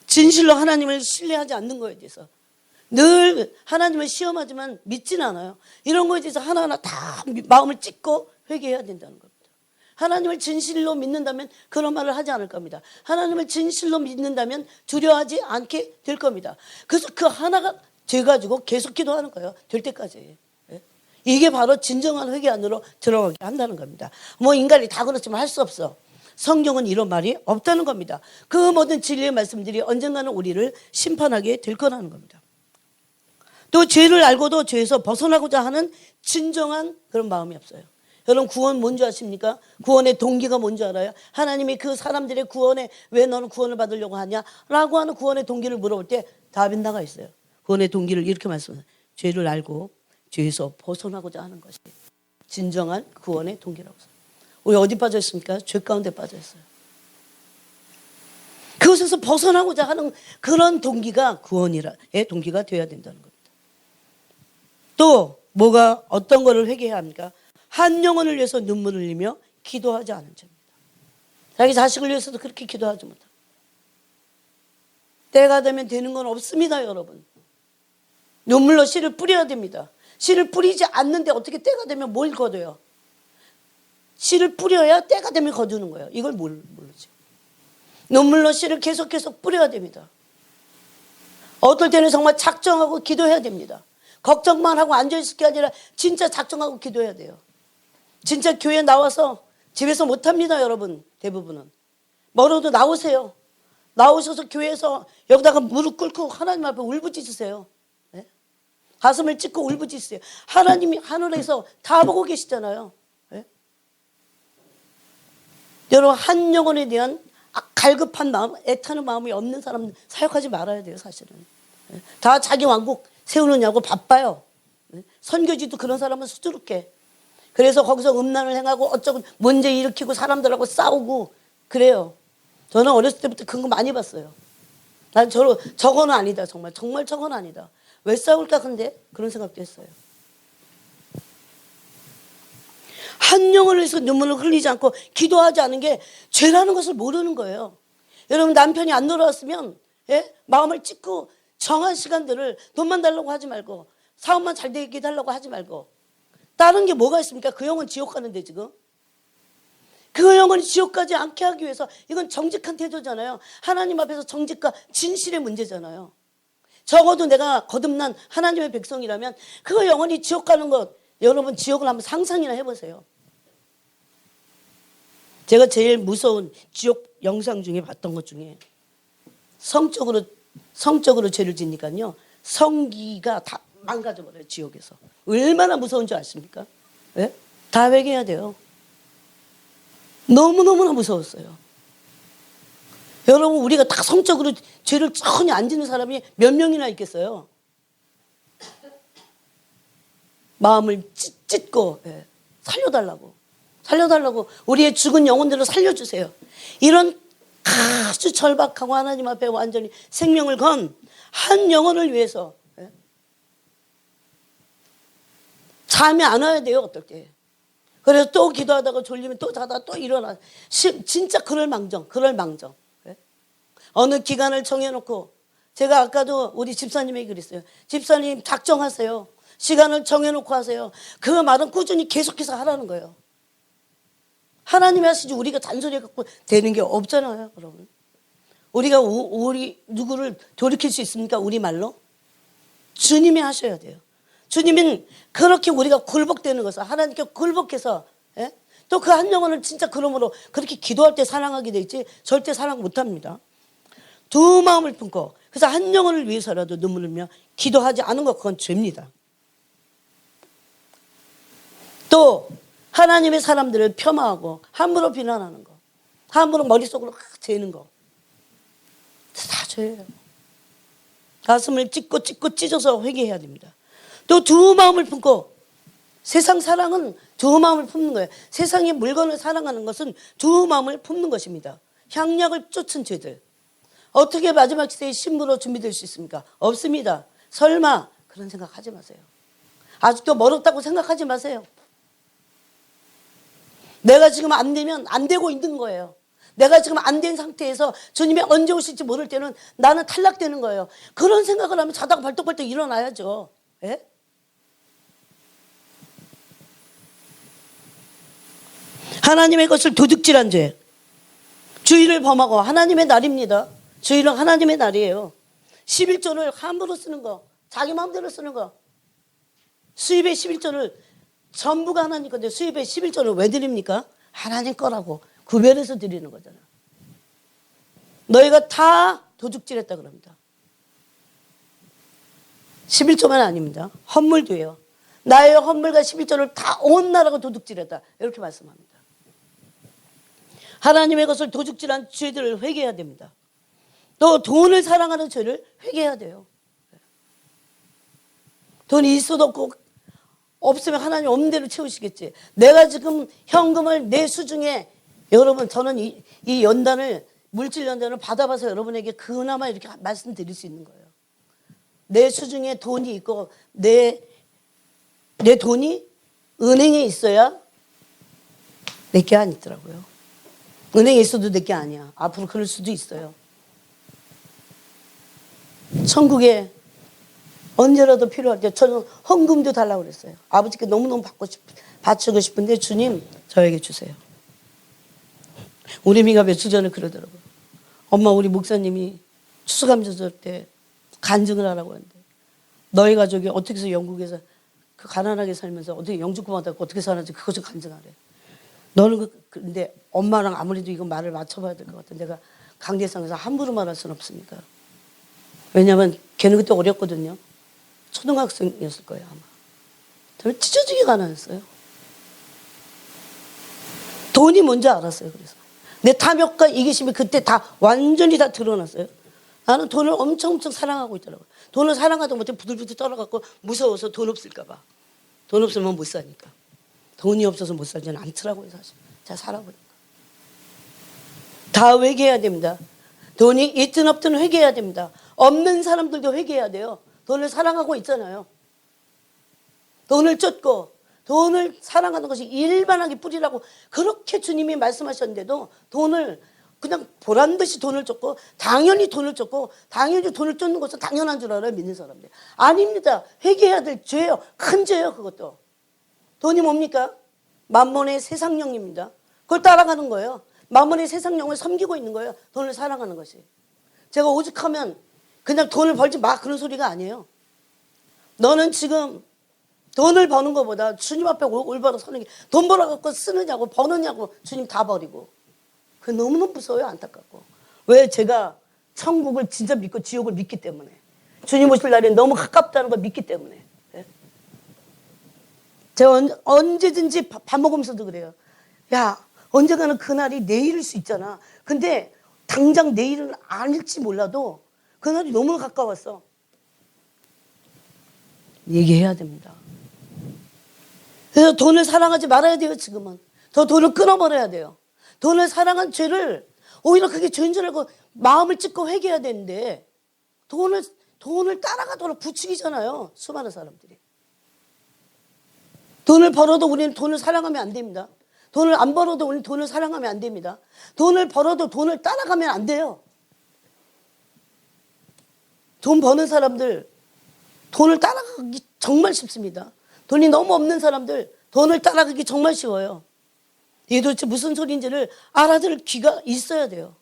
진실로 하나님을 신뢰하지 않는 거에 대해서 늘 하나님을 시험하지만 믿지는 않아요. 이런 거에 대해서 하나하나 다 마음을 찢고 회개해야 된다는 겁니다. 하나님을 진실로 믿는다면 그런 말을 하지 않을 겁니다. 하나님을 진실로 믿는다면 두려워하지 않게 될 겁니다. 그래서 그 하나가 돼가지고 계속 기도하는 거예요. 될 때까지. 이게 바로 진정한 회개 안으로 들어가게 한다는 겁니다. 뭐 인간이 다 그렇지만 할 수 없어. 성경은 이런 말이 없다는 겁니다. 그 모든 진리의 말씀들이 언젠가는 우리를 심판하게 될 거라는 겁니다. 또 죄를 알고도 죄에서 벗어나고자 하는 진정한 그런 마음이 없어요. 여러분 구원 뭔지 아십니까? 구원의 동기가 뭔지 알아요? 하나님이 그 사람들의 구원에 왜 너는 구원을 받으려고 하냐? 라고 하는 구원의 동기를 물어볼 때 답이 나가 있어요. 구원의 동기를 이렇게 말씀해요. 죄를 알고 죄에서 벗어나고자 하는 것이 진정한 구원의 동기라고 해요. 우리 어디 빠져 있습니까? 죄 가운데 빠져 있어요. 그것에서 벗어나고자 하는 그런 동기가 구원의 동기가 되어야 된다는 겁니다. 또 뭐가 어떤 거를 회개해야 합니까? 한 영혼을 위해서 눈물을 흘리며 기도하지 않은 자입니다. 자기 자식을 위해서도 그렇게 기도하지 못합니다. 때가 되면 되는 건 없습니다, 여러분. 눈물로 씨를 뿌려야 됩니다. 씨를 뿌리지 않는데 어떻게 때가 되면 뭘 거둬요? 씨를 뿌려야 때가 되면 거두는 거예요. 이걸 모르죠. 눈물로 씨를 계속 뿌려야 됩니다. 어떨 때는 정말 작정하고 기도해야 됩니다. 걱정만 하고 앉아있을 게 아니라 진짜 작정하고 기도해야 돼요. 진짜 교회 나와서 집에서 못합니다, 여러분. 대부분은. 멀어도 나오세요. 나오셔서 교회에서 여기다가 무릎 꿇고 하나님 앞에 울부짖으세요. 가슴을 찢고 울부짖으세요. 하나님이 하늘에서 다 보고 계시잖아요. 네? 여러분 한 영혼에 대한 갈급한 마음, 애타는 마음이 없는 사람 사역하지 말아야 돼요. 사실은. 네? 다 자기 왕국 세우느냐고 바빠요. 네? 선교지도 그런 사람은 수두룩해. 그래서 거기서 음란을 행하고 어쩌고 문제 일으키고 사람들하고 싸우고 그래요. 저는 어렸을 때부터 그런 거 많이 봤어요. 난 저거는 아니다. 정말 저건 아니다. 왜 싸울까 근데 그런 생각도 했어요. 한 영혼을 위해서 눈물을 흘리지 않고 기도하지 않은 게 죄라는 것을 모르는 거예요. 여러분 남편이 안 돌아왔으면 마음을 찢고 정한 시간들을 돈만 달라고 하지 말고 사업만 잘 되게 달라고 하지 말고 다른 게 뭐가 있습니까? 그 영혼 지옥 가는데 지금. 그 영혼이 지옥 가지 않게 하기 위해서 이건 정직한 태도잖아요. 하나님 앞에서 정직과 진실의 문제잖아요. 적어도 내가 거듭난 하나님의 백성이라면 그 영혼이 지옥 가는 것 여러분 지옥을 한번 상상이나 해보세요. 제가 제일 무서운 지옥 영상 중에 봤던 것 중에 성적으로 죄를 짓니까요. 성기가 다 망가져버려요. 지옥에서. 얼마나 무서운 줄 아십니까? 네? 다 회개해야 돼요. 너무너무나 무서웠어요. 여러분, 우리가 다 성적으로 죄를 전혀 안 짓는 사람이 몇 명이나 있겠어요? 마음을 찢고 살려달라고 우리의 죽은 영혼들을 살려주세요. 이런 아주 절박하고 하나님 앞에 완전히 생명을 건 한 영혼을 위해서 잠이 안 와야 돼요. 어떨 때. 그래서 또 기도하다가 졸리면 또 자다가 또 일어나. 진짜 그럴 망정. 어느 기간을 정해놓고, 제가 아까도 우리 집사님에게 그랬어요. 집사님 작정하세요. 시간을 정해놓고 하세요. 그 말은 꾸준히 계속해서 하라는 거예요. 하나님이 하시지 우리가 잔소리 갖고 되는 게 없잖아요, 여러분. 우리가 우리 누구를 돌이킬 수 있습니까? 우리 말로? 주님이 하셔야 돼요. 주님은 그렇게 우리가 굴복되는 것을 하나님께 굴복해서 또 그 한 영혼을 진짜 그러므로 그렇게 기도할 때 사랑하게 돼 있지 절대 사랑 못합니다. 두 마음을 품고 그래서 한 영혼을 위해서라도 눈물을 흘리며 기도하지 않은 것 그건 죄입니다. 또 하나님의 사람들을 폄하하고 함부로 비난하는 거, 함부로 머릿속으로 재는 거 다 죄예요. 가슴을 찢고 찢어서 회개해야 됩니다. 또 두 마음을 품고, 세상 사랑은 두 마음을 품는 거예요. 세상의 물건을 사랑하는 것은 두 마음을 품는 것입니다. 향락을 쫓은 죄들. 어떻게 마지막 시대의 신부로 준비될 수 있습니까? 없습니다. 설마 그런 생각하지 마세요. 아직도 멀었다고 생각하지 마세요. 내가 지금 안 되면 안 되고 있는 거예요. 내가 지금 안 된 상태에서 주님이 언제 오실지 모를 때는 나는 탈락되는 거예요. 그런 생각을 하면 자다가 벌떡벌떡 일어나야죠. 예? 하나님의 것을 도둑질한 죄. 주일을 범하고, 하나님의 날입니다. 주일은 하나님의 날이에요. 11조를 함부로 쓰는 거, 자기 마음대로 쓰는 거. 수입의 11조를 전부가 하나님 건데 수입의 11조를 왜 드립니까? 하나님 거라고 구별해서 드리는 거잖아. 너희가 다 도둑질했다 그럽니다. 11조만 아닙니다. 헌물도 해요. 나의 헌물과 11조를 다 온 나라가 도둑질했다. 이렇게 말씀합니다. 하나님의 것을 도둑질한 죄들을 회개해야 됩니다. 또 돈을 사랑하는 죄를 회개해야 돼요. 돈이 있어도 없고 없으면 하나님 없는 대로 채우시겠지. 내가 지금 현금을 내 수중에, 여러분 저는 이 연단을, 물질 연단을 받아봐서 여러분에게 그나마 이렇게 말씀드릴 수 있는 거예요. 내 수중에 돈이 있고 내 돈이 은행에 있어야 내게 아니더라고요. 은행에 있어도 내게 아니야. 앞으로 그럴 수도 있어요. 천국에 언제라도 필요할 때 저는 헌금도 달라고 그랬어요. 아버지께 너무너무 바치고 싶은데 주님 저에게 주세요. 우리 미가 며칠 전에 그러더라고요. 엄마, 우리 목사님이 추수감사절 때 간증을 하라고 하는데 너희 가족이 어떻게 해서 영국에서 그 가난하게 살면서 어떻게 영주권 받았고 어떻게 사는지 그것 좀 간증하래. 너는 근데 엄마랑 아무래도 이거 말을 맞춰봐야 될 것 같아. 내가 강대상에서 함부로 말할 수는 없으니까. 왜냐면 걔는 그때 어렸거든요. 초등학생이었을 거예요 아마. 저는 찢어지게 가난했어요. 돈이 뭔지 알았어요. 그래서 내 탐욕과 이기심이 그때 다 완전히 다 드러났어요. 나는 돈을 엄청 사랑하고 있더라고요. 돈을 사랑하다 못해 부들부들 떨어갖고 무서워서 돈 없을까 봐. 돈 없으면 못 사니까. 돈이 없어서 못 살지는 않더라고요 사실. 제가 살아보니까. 다 회개해야 됩니다. 돈이 있든 없든 회개해야 됩니다. 없는 사람들도 회개해야 돼요. 돈을 사랑하고 있잖아요. 돈을 쫓고 돈을 사랑하는 것이 일반하게 뿌리라고 그렇게 주님이 말씀하셨는데도 돈을 그냥 보란듯이 돈을 쫓고 당연히 돈을 쫓고 당연히 돈을 쫓는 것은 당연한 줄 알아요. 믿는 사람들. 아닙니다. 회개해야 될 죄예요. 큰 죄예요. 그것도. 돈이 뭡니까? 만몬의 세상령입니다. 그걸 따라가는 거예요. 만몬의 세상령을 섬기고 있는 거예요. 돈을 사랑하는 것이. 제가 오죽하면 그냥 돈을 벌지 마 그런 소리가 아니에요. 너는 지금 돈을 버는 것보다 주님 앞에 올바로 서는 게, 돈 벌어갖고 쓰느냐고 버느냐고 주님 다 버리고. 그게 너무너무 무서워요. 안타깝고. 왜? 제가 천국을 진짜 믿고 지옥을 믿기 때문에. 주님 오실 날이 너무 가깝다는 걸 믿기 때문에. 제가 언제든지 밥 먹으면서도 그래요. 야, 언젠가는 그날이 내일일 수 있잖아. 근데 당장 내일은 아닐지 몰라도 그날이 너무 가까웠어. 얘기해야 됩니다. 그래서 돈을 사랑하지 말아야 돼요, 지금은. 더 돈을 끊어버려야 돼요. 돈을 사랑한 죄를 오히려 그게 죄인 줄 알고 마음을 찢고 회개해야 되는데 돈을 따라가도록 부추기잖아요, 수많은 사람들이. 돈을 벌어도 우리는 돈을 사랑하면 안 됩니다. 돈을 안 벌어도 우리는 돈을 사랑하면 안 됩니다. 돈을 벌어도 돈을 따라가면 안 돼요. 돈 버는 사람들 돈을 따라가기 정말 쉽습니다. 돈이 너무 없는 사람들 돈을 따라가기 정말 쉬워요. 이게 도대체 무슨 소리인지를 알아들을 귀가 있어야 돼요.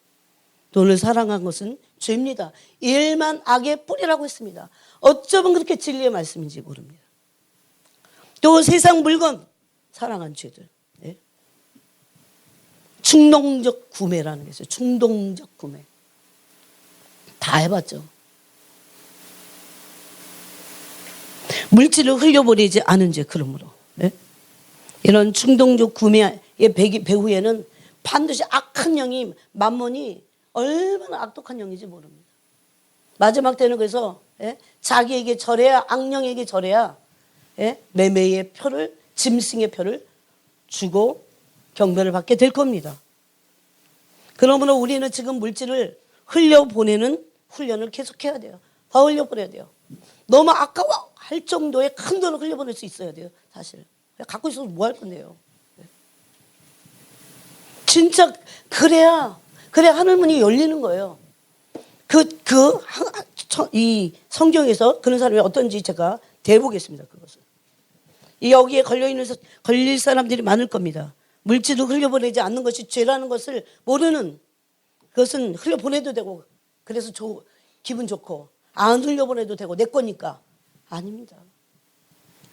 돈을 사랑한 것은 죄입니다. 일만 악의 뿌리라고 했습니다. 어쩌면 그렇게 진리의 말씀인지 모릅니다. 또 세상 물건 사랑한 죄들. 네? 충동적 구매라는 게 있어요. 충동적 구매. 다 해봤죠. 물질을 흘려버리지 않은 죄, 그러므로. 네? 이런 충동적 구매의 배후에는 반드시 악한 영이, 만몬이 얼마나 악독한 영인지 모릅니다. 마지막 때는 그래서 자기에게 절해야, 악령에게 절해야 매매의 표를, 짐승의 표를 주고 경배를 받게 될 겁니다. 그러므로 우리는 지금 물질을 흘려보내는 훈련을 계속해야 돼요. 더 흘려보내야 돼요. 너무 아까워할 정도의 큰 돈을 흘려보낼 수 있어야 돼요. 사실 갖고 있어서 뭐 할 건데요. 진짜 그래야 하늘문이 열리는 거예요. 이 성경에서 그런 사람이 어떤지 제가 대보겠습니다. 그것을. 여기에 걸릴 사람들이 많을 겁니다. 물질을 흘려보내지 않는 것이 죄라는 것을 모르는, 그것은 흘려보내도 되고 그래서 기분 좋고 안 흘려보내도 되고 내 거니까. 아닙니다.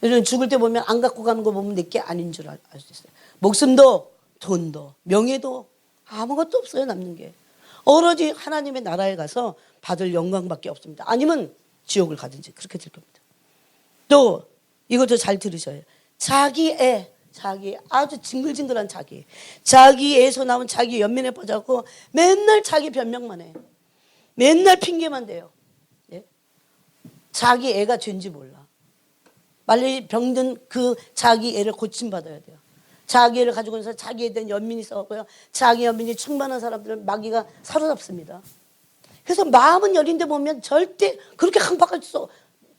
요즘 죽을 때 보면 안 갖고 가는 거 보면 내 게 아닌 줄 알 수 있어요. 목숨도 돈도 명예도 아무것도 없어요. 남는 게. 오로지 하나님의 나라에 가서 받을 영광밖에 없습니다. 아니면 지옥을 가든지 그렇게 될 겁니다. 또 이것도 잘 들으셔요. 자기 아주 징글징글한 자기 애에서 나온 자기 연민에 빠져갖고 맨날 자기 변명만 해. 맨날 핑계만 대요. 예? 자기 애가 죄인지 몰라. 빨리 병든 그 자기 애를 고침받아야 돼요. 자기 애를 가지고 있는 사람, 자기에 대한 연민이 있어갖고요. 자기 연민이 충만한 사람들은 마귀가 사로잡습니다. 그래서 마음은 열린데 보면 절대 그렇게 강박할 수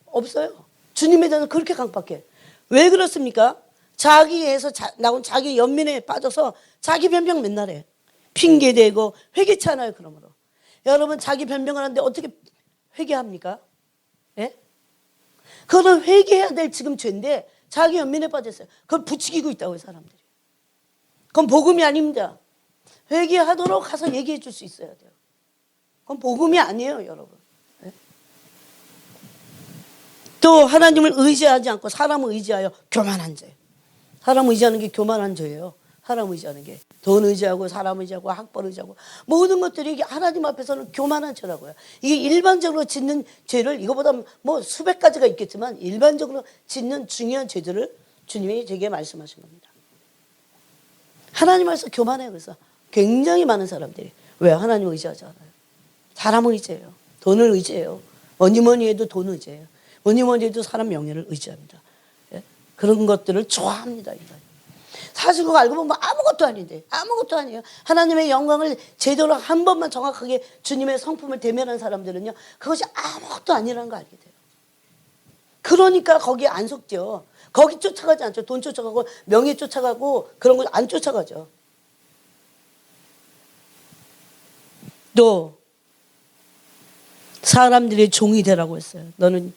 없어요. 주님에 대해서 그렇게 강박해. 왜 그렇습니까? 자기에서 나온 자기 연민에 빠져서 자기 변명 맨날 해. 핑계대고 회개치 않아요. 그러므로. 여러분 자기 변명을 하는데 어떻게 회개합니까? 예? 그거는 회개해야 될 지금 죄인데 자기 연민에 빠졌어요. 그걸 부추기고 있다고요. 사람들이. 그건 복음이 아닙니다. 회개하도록 가서 얘기해 줄 수 있어야 돼요. 그건 복음이 아니에요. 여러분. 예? 또 하나님을 의지하지 않고 사람을 의지하여 교만한 죄. 사람 의지하는 게 교만한 죄예요. 사람 의지하는 게. 돈 의지하고 사람 의지하고 학벌 의지하고 모든 것들이 하나님 앞에서는 교만한 죄라고요. 이게 일반적으로 짓는 죄를, 이거보다 뭐 수백 가지가 있겠지만 일반적으로 짓는 중요한 죄들을 주님이 제게 말씀하신 겁니다. 하나님 앞에서 교만해요. 그래서 굉장히 많은 사람들이. 왜? 하나님 의지하지 않아요. 사람 의지해요. 돈을 의지해요. 뭐니 해도 돈 의지해요. 뭐니 해도 사람 명예를 의지합니다. 예? 그런 것들을 좋아합니다. 인간이. 사실 그거 알고 보면 아무것도 아닌데, 아무것도 아니에요. 하나님의 영광을 제대로 한 번만 정확하게 주님의 성품을 대면한 사람들은요, 그것이 아무것도 아니라는 거 알게 돼요. 그러니까 거기에 안 속죠. 거기 쫓아가지 않죠. 돈 쫓아가고 명예 쫓아가고 그런 걸 안 쫓아가죠. 또 사람들의 종이 되라고 했어요. 너는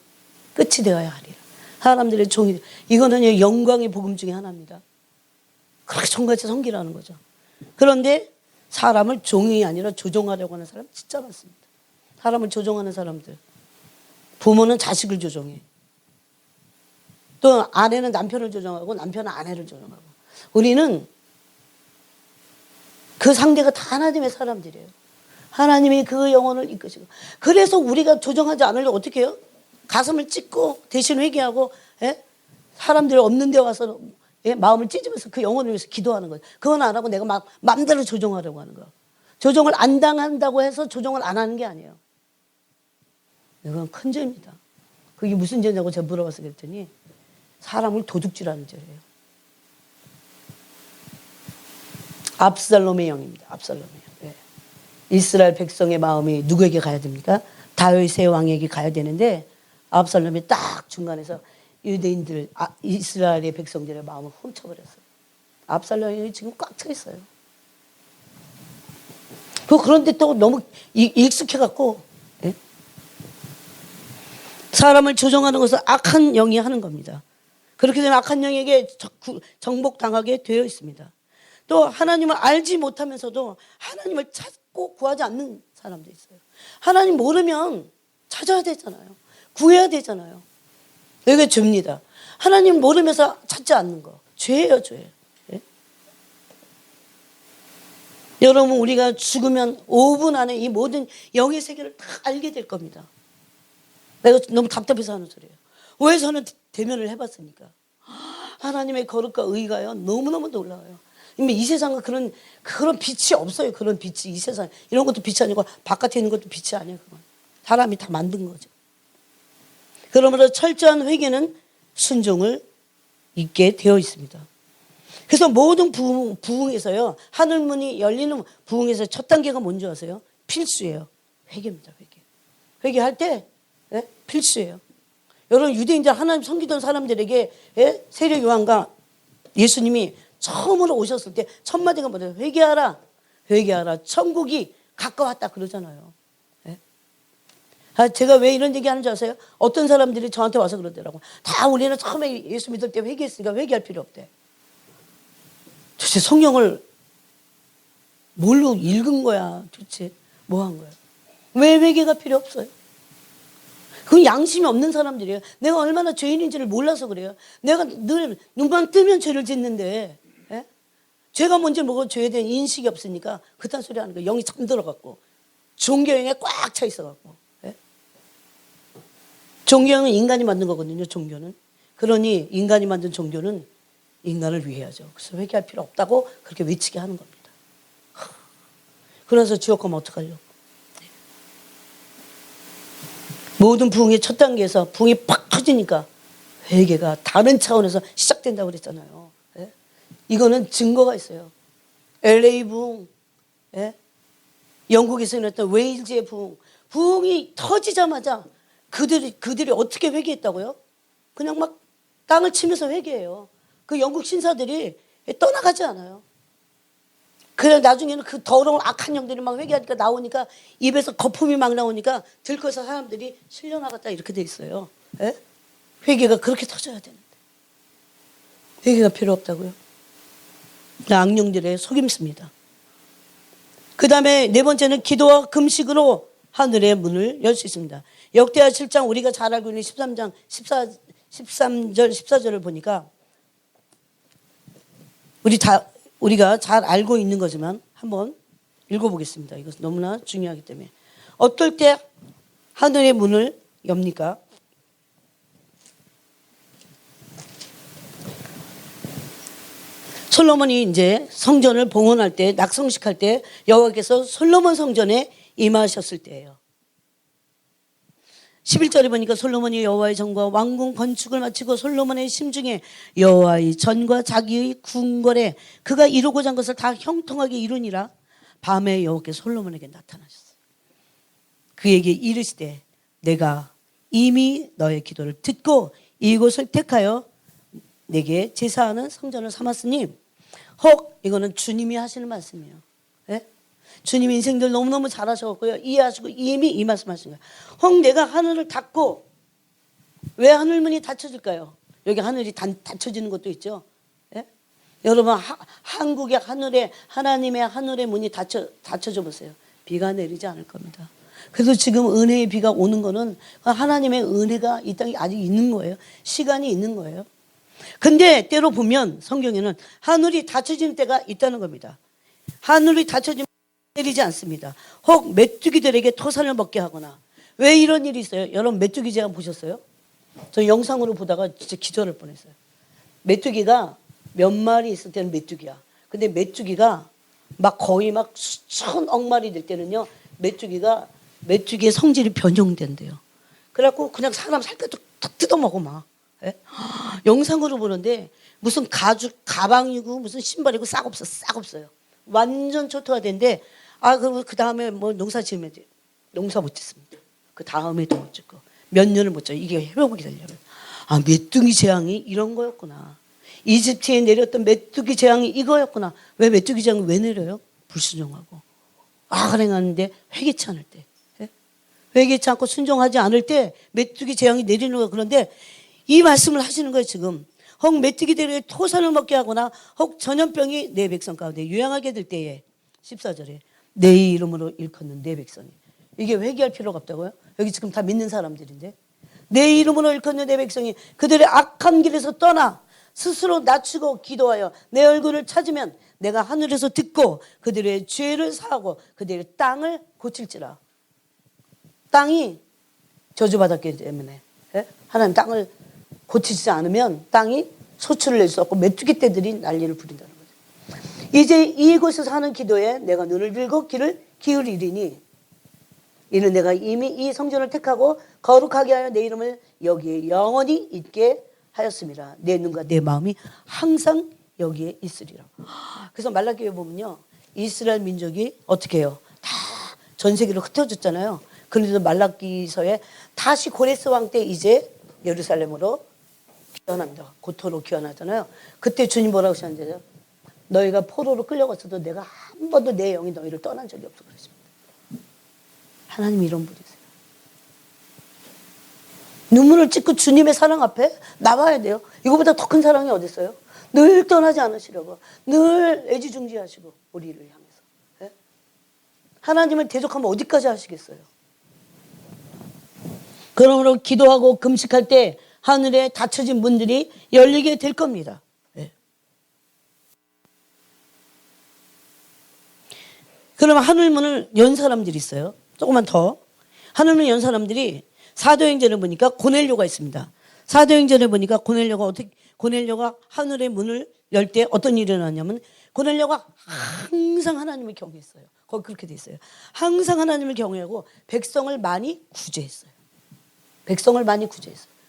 끝이 되어야 하리라. 사람들의 종이. 이거는 영광의 복음 중에 하나입니다. 그렇게 종같이 섬기라는 거죠. 그런데 사람을 종이 아니라 조종하려고 하는 사람 진짜 많습니다. 사람을 조종하는 사람들. 부모는 자식을 조종해. 또 아내는 남편을 조종하고 남편은 아내를 조종하고. 우리는 그 상대가 다 하나님의 사람들이에요. 하나님이 그 영혼을 이끄시고. 그래서 우리가 조종하지 않으려고 어떻게 해요? 가슴을 찢고 대신 회개하고 사람들이 없는 데 와서 마음을 찢으면서 그 영혼을 위해서 기도하는 거예요. 그건 안 하고 내가 막 마음대로 조종하려고 하는 거예요. 조종을 안 당한다고 해서 조종을 안 하는 게 아니에요. 이건 큰 죄입니다. 그게 무슨 죄냐고 제가 물어봐서 그랬더니 사람을 도둑질하는 죄예요. 압살롬의 영입니다. 압살롬의 영. 이스라엘 백성의 마음이 누구에게 가야 됩니까? 다윗의 왕에게 가야 되는데 압살롬이 딱 중간에서 유대인들, 이스라엘의 백성들의 마음을 훔쳐버렸어요. 압살롬이 지금 꽉 차 있어요. 그런데 또 너무 익숙해갖고 사람을 조종하는 것은 악한 영이 하는 겁니다. 그렇게 되면 악한 영에게 정복당하게 되어 있습니다. 또 하나님을 알지 못하면서도 하나님을 찾고 구하지 않는 사람도 있어요. 하나님 모르면 찾아야 되잖아요. 구해야 되잖아요. 이게 죄입니다. 하나님 모르면서 찾지 않는 거 죄예요, 죄. 예? 여러분 우리가 죽으면 5분 안에 이 모든 영의 세계를 다 알게 될 겁니다. 내가 너무 답답해서 하는 소리예요. 왜 저는 대면을 해봤으니까. 하나님의 거룩과 의가요 너무너무 놀라워요. 이미 이 세상은 그런 빛이 없어요. 그런 빛이 이 세상 이런 것도 빛이 아니고 바깥에 있는 것도 빛이 아니에요. 그건 사람이 다 만든 거죠. 그러므로 철저한 회개는 순종을 있게 되어 있습니다. 그래서 모든 부흥에서요 하늘문이 열리는 부흥에서 첫 단계가 뭔지 아세요? 필수예요. 회개입니다. 회개할 때 필수예요. 여러분 유대인들 하나님 섬기던 사람들에게 세례 요한과 예수님이 처음으로 오셨을 때 첫 마디가 뭐예요? 회개하라, 회개하라. 천국이 가까웠다 그러잖아요. 제가 왜 이런 얘기하는 줄 아세요? 어떤 사람들이 저한테 와서 그러더라고. 다 우리는 처음에 예수 믿을 때 회개했으니까 회개할 필요 없대. 도대체 성경을 뭘로 읽은 거야? 도대체 뭐 한 거야? 왜 회개가 필요 없어요? 그건 양심이 없는 사람들이에요. 내가 얼마나 죄인인지를 몰라서 그래요. 내가 늘 눈만 뜨면 죄를 짓는데 죄가 뭔지 모르고 죄에 대한 인식이 없으니까 그딴 소리 하는 거예요. 영이 잠들어갖고 종교형에 꽉 차 있어갖고. 종교형은 인간이 만든 거거든요. 종교는. 그러니 인간이 만든 종교는 인간을 위해야죠. 그래서 회개할 필요 없다고 그렇게 외치게 하는 겁니다. 그래서 지옥 가면 어떡하려고. 모든 부흥의 첫 단계에서 부흥이 팍 터지니까 회개가 다른 차원에서 시작된다고 그랬잖아요. 이거는 증거가 있어요. LA 부흥, 영국에서 일어났던 웨일즈의 부흥. 부흥이 터지자마자 그들이 어떻게 회개했다고요? 그냥 막 땅을 치면서 회개해요. 그 영국 신사들이 떠나가지 않아요. 그래 나중에는 그 더러운 악한 영들이 막 회개하니까 나오니까 입에서 거품이 막 나오니까 들켜서 사람들이 실려나갔다 이렇게 돼 있어요. 회개가 그렇게 터져야 되는데 회개가 필요 없다고요? 악령들의 속임수입니다. 그 다음에 네 번째는 기도와 금식으로 하늘의 문을 열 수 있습니다. 역대하 7장 우리가 잘 알고 있는 13장 13절 14절을 보니까 우리가 잘 알고 있는 거지만 한번 읽어보겠습니다. 이것은 너무나 중요하기 때문에. 어떨 때 하늘의 문을 엽니까? 솔로몬이 이제 성전을 봉헌할 때, 낙성식할 때 여호와께서 솔로몬 성전에 임하셨을 때예요. 11절에 보니까 솔로몬이 여호와의 전과 왕궁 건축을 마치고 솔로몬의 심중에 여호와의 전과 자기의 궁궐에 그가 이루고자 한 것을 다 형통하게 이루니라. 밤에 여호와께서 솔로몬에게 나타나셨어요. 그에게 이르시되 내가 이미 너의 기도를 듣고 이곳을 택하여 내게 제사하는 성전을 삼았으니 혹 이거는 주님이 하시는 말씀이에요. 주님 인생들 너무너무 잘하셔갖고요. 이해하시고 이미 이 말씀하신 거예요. 혹 내가 하늘을 닫고 왜 하늘문이 닫혀질까요? 여기 하늘이 닫혀지는 것도 있죠. 여러분 한국의 하늘에 하나님의 하늘의 문이 닫혀져 보세요. 비가 내리지 않을 겁니다. 그래서 지금 은혜의 비가 오는 거는 하나님의 은혜가 이 땅에 아직 있는 거예요. 시간이 있는 거예요. 근데 때로 보면 성경에는 하늘이 닫혀지는 때가 있다는 겁니다. 하늘이 닫혀지면 내리지 않습니다. 혹 메뚜기들에게 토산을 먹게 하거나. 왜 이런 일이 있어요? 여러분 메뚜기 제가 보셨어요? 저 영상으로 보다가 진짜 기절할 뻔했어요. 메뚜기가 몇 마리 있을 때는 메뚜기야. 근데 메뚜기가 막 거의 막 수천억 마리 될 때는요, 메뚜기의 성질이 변형된대요. 그래갖고 그냥 사람 살갗도 툭 뜯어먹어 막. 예? 영상으로 보는데 무슨 가방이고 무슨 신발이고 싹 없어요. 완전 초토화된데, 그리고 그 다음에 뭐 농사 지으면 돼. 농사 못 짓습니다. 그 다음에도 못 짓고 몇 년을 못 져요. 이게 회복이 되려면. 메뚜기 재앙이 이런 거였구나. 이집트에 내렸던 메뚜기 재앙이 이거였구나. 왜 메뚜기 재앙이 왜 내려요? 불순종하고 악을 행하는데 회개치 않을 때, 예? 회개치 않고 순종하지 않을 때 메뚜기 재앙이 내리는 거예요. 그런데 이 말씀을 하시는 거예요. 지금 혹 메뚜기들의 토산을 먹게 하거나 혹 전염병이 내 백성 가운데 유행하게 될 때에 14절에 내 이름으로 일컫는 내 백성이, 이게 회개할 필요가 없다고요? 여기 지금 다 믿는 사람들인데, 내 이름으로 일컫는 내 백성이 그들의 악한 길에서 떠나 스스로 낮추고 기도하여 내 얼굴을 찾으면 내가 하늘에서 듣고 그들의 죄를 사하고 그들의 땅을 고칠지라. 땅이 저주받았기 때문에, 예? 하나님 땅을 고치지 않으면 땅이 소출을 낼 수 없고 메뚜기 떼들이 난리를 부린다는 거죠. 이제 이곳에서 하는 기도에 내가 눈을 들고 귀를 기울이리니 이는 내가 이미 이 성전을 택하고 거룩하게 하여 내 이름을 여기에 영원히 있게 하였습니다. 내 눈과 내 마음이 항상 여기에 있으리라. 그래서 말라기에 보면요, 이스라엘 민족이 어떻게 해요? 다 전 세계로 흩어졌잖아요. 그런데도 말라기서에 다시 고레스 왕 때 이제 예루살렘으로 귀환합니다. 고토로 귀환하잖아요. 그때 주님 뭐라고 하셨는데요? 너희가 포로로 끌려갔어도 내가 한 번도 내 영이 너희를 떠난 적이 없어 그랬습니다. 하나님이 이런 분이세요. 눈물을 찢고 주님의 사랑 앞에 나와야 돼요. 이거보다 더 큰 사랑이 어디 있어요? 늘 떠나지 않으시려고, 늘 애지중지하시고 우리를 향해서, 예? 하나님을 대적하면 어디까지 하시겠어요? 그러므로 기도하고 금식할 때 하늘에 닫혀진 문들이 열리게 될 겁니다. 예. 그러면 하늘문을 연 사람들이 있어요. 조금만 더. 하늘문 연 사람들이 사도행전을 보니까 고넬료가 있습니다. 사도행전을 보니까 고넬료가 하늘의 문을 열 때 어떤 일이 일어났냐면, 고넬료가 항상 하나님을 경외했어요. 거기 그렇게 돼 있어요. 항상 하나님을 경외하고 백성을 많이 구제했어요.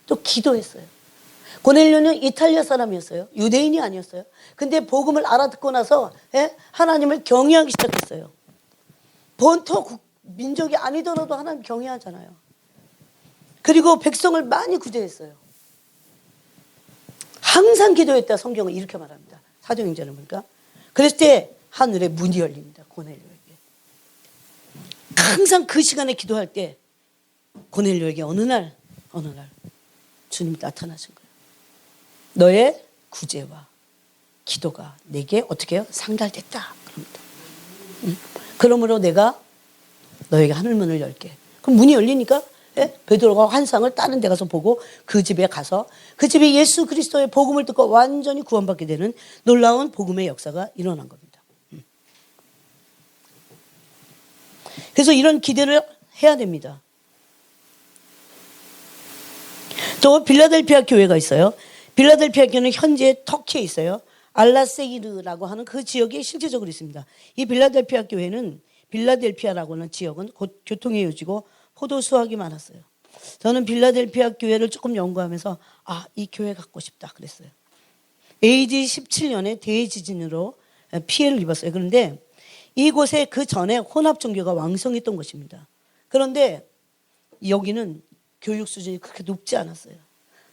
또 기도했어요. 고넬료는 이탈리아 사람이었어요. 유대인이 아니었어요. 근데 복음을 알아듣고 나서, 예? 하나님을 경외하기 시작했어요. 본토 민족이 아니더라도 하나님 경외하잖아요. 그리고 백성을 많이 구제했어요. 항상 기도했다. 성경은 이렇게 말합니다. 사도행전을 보니까. 그랬을 때 하늘에 문이 열립니다. 고넬료에게. 항상 그 시간에 기도할 때 고넬료에게 어느 날 주님이 나타나신 거예요. 너의 구제와 기도가 내게 어떻게 해요? 상달됐다. 그럽니다. 그러므로 내가 너에게 하늘문을 열게. 그럼 문이 열리니까, 예? 베드로가 환상을 다른 데 가서 보고 그 집에 가서 그 집에 예수 그리스도의 복음을 듣고 완전히 구원받게 되는 놀라운 복음의 역사가 일어난 겁니다. 그래서 이런 기대를 해야 됩니다. 또 빌라델피아 교회가 있어요. 빌라델피아 교회는 현재 터키에 있어요. 알라세이르라고 하는 그 지역에 실제적으로 있습니다. 이 빌라델피아 교회는, 빌라델피아라고 하는 지역은 곧 교통이 이어지고 포도 수확이 많았어요. 저는 빌라델피아 교회를 조금 연구하면서 이 교회 갖고 싶다 그랬어요. AD 17년에 대지진으로 피해를 입었어요. 그런데 이곳에 그 전에 혼합 종교가 왕성했던 것입니다. 그런데 여기는 교육 수준이 그렇게 높지 않았어요.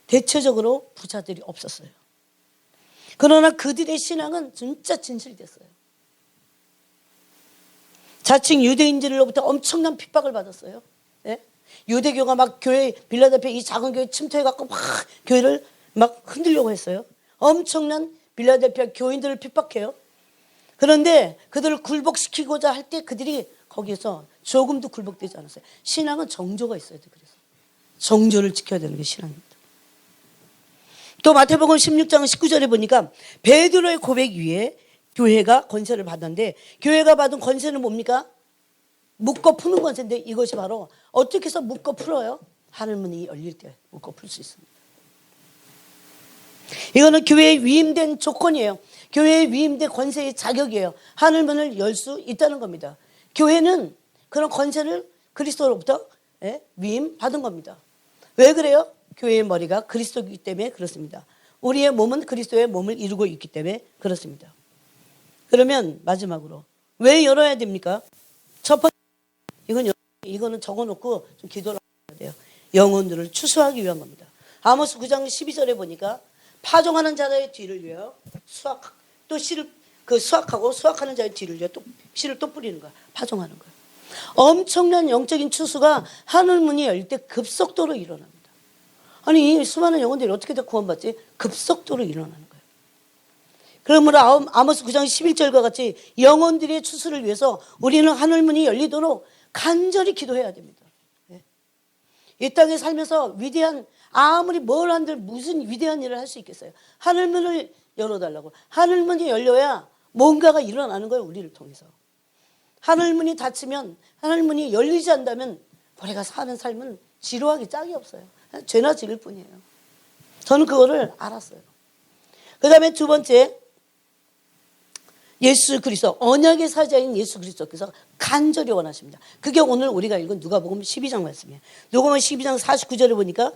대체적으로 부자들이 없었어요. 그러나 그들의 신앙은 진짜 진실됐어요. 자칭 유대인들로부터 엄청난 핍박을 받았어요. 예? 유대교가 막 교회, 빌라델피아 이 작은 교회 침투해갖고 막 교회를 막 흔들려고 했어요. 엄청난 빌라델피아 교인들을 핍박해요. 그런데 그들을 굴복시키고자 할 때 그들이 거기에서 조금도 굴복되지 않았어요. 신앙은 정조가 있어야 돼. 그래서 정조를 지켜야 되는 게 신앙입니다. 또 마태복음 16장 19절에 보니까 베드로의 고백 위에 교회가 권세를 받았는데, 교회가 받은 권세는 뭡니까? 묶어 푸는 권세인데, 이것이 바로 어떻게 해서 묶어 풀어요? 하늘문이 열릴 때 묶어 풀 수 있습니다. 이거는 교회에 위임된 조건이에요. 교회에 위임된 권세의 자격이에요. 하늘문을 열 수 있다는 겁니다. 교회는 그런 권세를 그리스도로부터 위임받은 겁니다. 왜 그래요? 교회의 머리가 그리스도이기 때문에 그렇습니다. 우리의 몸은 그리스도의 몸을 이루고 있기 때문에 그렇습니다. 그러면 마지막으로 왜 열어야 됩니까? 첫 번째, 이거는 적어놓고 좀 기도를 해야 돼요. 영혼들을 추수하기 위한 겁니다. 아모스 9장 12절에 보니까 파종하는 자의 뒤를 위하여 또 씨를 수확하고 수확하는 자의 뒤를 위하여 또 씨를 또 뿌리는 거야. 파종하는 거야. 엄청난 영적인 추수가 하늘문이 열릴 때 급속도로 일어납니다. 아니 이 수많은 영혼들이 어떻게 다 구원받지? 급속도로 일어나는 거예요. 그러므로 아모스 9장 11절과 같이 영혼들의 추수를 위해서 우리는 하늘문이 열리도록 간절히 기도해야 됩니다. 이 땅에 살면서 아무리 뭘 한들 무슨 위대한 일을 할 수 있겠어요. 하늘문을 열어달라고. 하늘문이 열려야 뭔가가 일어나는 거예요. 우리를 통해서. 하늘문이 닫히면, 하늘문이 열리지 않다면 우리가 사는 삶은 지루하기 짝이 없어요. 죄나 지을 뿐이에요. 저는 그거를 알았어요. 그 다음에 두 번째, 예수 그리스도, 언약의 사자인 예수 그리스도께서 간절히 원하십니다. 그게 오늘 우리가 읽은 누가복음 12장 말씀이에요. 누가복음 12장 49절에 보니까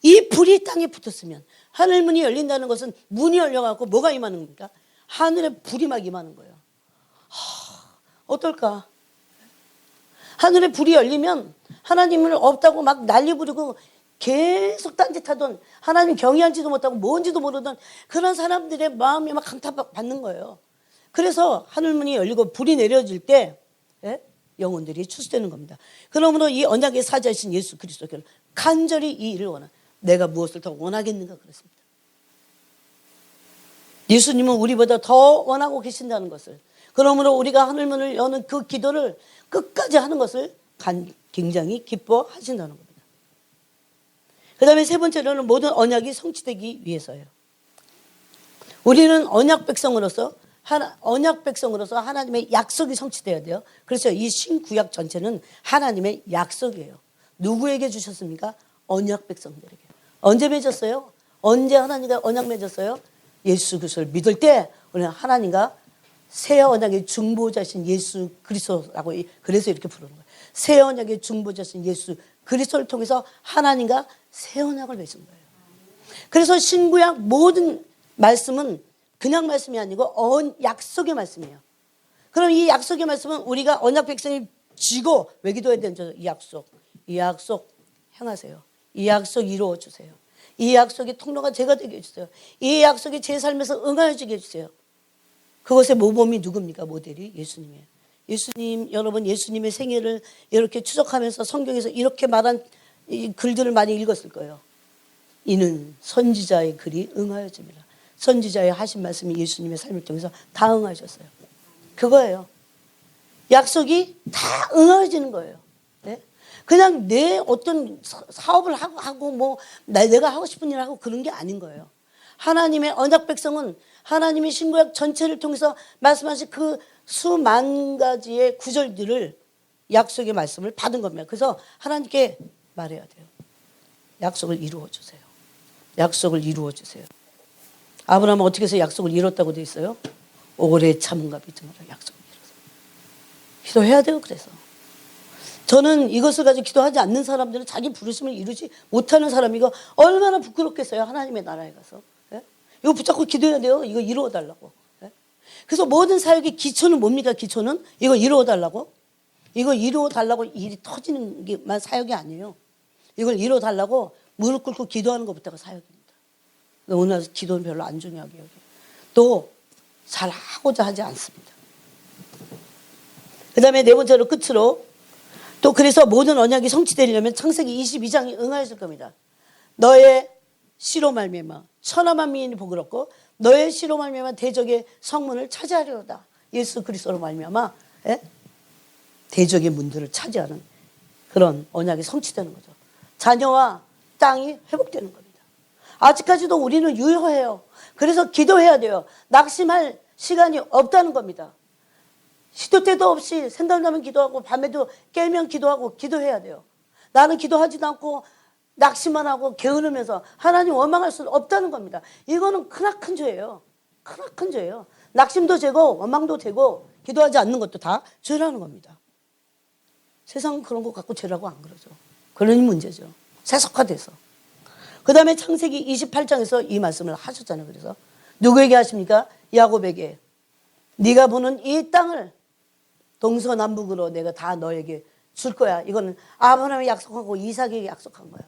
이 불이 땅에 붙었으면, 하늘문이 열린다는 것은 문이 열려갖고 뭐가 임하는 겁니까? 하늘에 불이 막 임하는 거예요. 어떨까? 하늘에 불이 열리면 하나님을 없다고 막 난리 부르고 계속 딴짓하던, 하나님 경외하지도 못하고 뭔지도 모르던 그런 사람들의 마음이 막 강타받는 거예요. 그래서 하늘문이 열리고 불이 내려질 때 영혼들이 추수되는 겁니다. 그러므로 이 언약의 사자이신 예수 그리스도께서 간절히 이 일을 내가 무엇을 더 원하겠는가 그렇습니다. 예수님은 우리보다 더 원하고 계신다는 것을, 그러므로 우리가 하늘문을 여는 그 기도를 끝까지 하는 것을 굉장히 기뻐하신다는 겁니다. 그 다음에 세 번째로는 모든 언약이 성취되기 위해서예요. 우리는 언약 백성으로서 하나님의 약속이 성취돼야 돼요. 그래서 이 신구약 전체는 하나님의 약속이에요. 누구에게 주셨습니까? 언약 백성들에게. 언제 맺었어요? 언제 하나님과 언약 맺었어요? 예수 그리스도를 믿을 때 우리는 하나님과 새 언약의 중보자신 예수 그리스도라고, 그래서 이렇게 부르는 거예요. 새 언약의 중보자신 예수 그리스도를 통해서 하나님과 새 언약을 맺은 거예요. 그래서 신구약 모든 말씀은 그냥 말씀이 아니고 약속의 말씀이에요. 그럼 이 약속의 말씀은 우리가 언약 백성이 쥐고 왜 기도해야 되는지, 이 약속 행하세요. 이 약속 이루어 주세요. 이 약속의 통로가 제가 되게 해주세요. 이 약속이 제 삶에서 응하여 주게 해주세요. 그것의 모범이 누굽니까? 모델이 예수님이에요. 예수님, 여러분 예수님의 생애를 이렇게 추적하면서 성경에서 이렇게 말한 이 글들을 많이 읽었을 거예요. 이는 선지자의 글이 응하여 줍니다. 선지자의 하신 말씀이 예수님의 삶을 통해서 다 응하셨어요. 그거예요. 약속이 다 응하여지는 거예요. 네? 그냥 내 어떤 사업을 하고 뭐 내가 하고 싶은 일을 하고 그런 게 아닌 거예요. 하나님의 언약 백성은 하나님의 신구약 전체를 통해서 말씀하신 그 수만 가지의 구절들을, 약속의 말씀을 받은 겁니다. 그래서 하나님께 말해야 돼요. 약속을 이루어 주세요. 약속을 이루어 주세요. 아브라함은 어떻게 해서 약속을 이뤘다고 돼 있어요? 오래 참음과 믿음으로 약속을 이뤘어요. 기도해야 돼요. 그래서 저는 이것을 가지고 기도하지 않는 사람들은 자기 부르심을 이루지 못하는 사람이고 얼마나 부끄럽겠어요. 하나님의 나라에 가서. 이거 붙잡고 기도해야 돼요. 이거 이루어 달라고. 그래서 모든 사역의 기초는 뭡니까? 기초는 이거 이루어 달라고. 이거 이루어 달라고 일이 터지는 게만 사역이 아니에요. 이걸 이루어 달라고 무릎 꿇고 기도하는 것부터가 사역입니다. 오늘 기도는 별로 안 중요하게 여겨요. 또 잘 하고자 하지 않습니다. 그 다음에 네 번째로 끝으로, 또 그래서 모든 언약이 성취되려면 창세기 22장이 응하였을 겁니다. 너의 씨로 말미암아 천하만 민이 복을 얻고 너의 씨로 말미암아 대적의 성문을 차지하리로다. 예수 그리스도로 말미암아 대적의 문들을 차지하는 그런 언약이 성취되는 거죠. 자녀와 땅이 회복되는 겁니다. 아직까지도 우리는 유효해요. 그래서 기도해야 돼요. 낙심할 시간이 없다는 겁니다. 시도 때도 없이 생각나면 기도하고 밤에도 깨면 기도하고 기도해야 돼요. 나는 기도하지도 않고 낙심만 하고 게으르면서 하나님 원망할 수 없다는 겁니다. 이거는 크나큰 죄예요. 크나큰 죄예요. 낙심도 죄고 원망도 되고 기도하지 않는 것도 다 죄라는 겁니다. 세상은 그런 거 갖고 죄라고 안 그러죠. 그러니 문제죠. 세속화돼서. 그 다음에 창세기 28장에서 이 말씀을 하셨잖아요. 그래서 누구에게 하십니까? 야곱에게. 네가 보는 이 땅을 동서남북으로 내가 다 너에게 줄 거야. 이거는 아브라함이 약속하고 이삭에게 약속한 거야.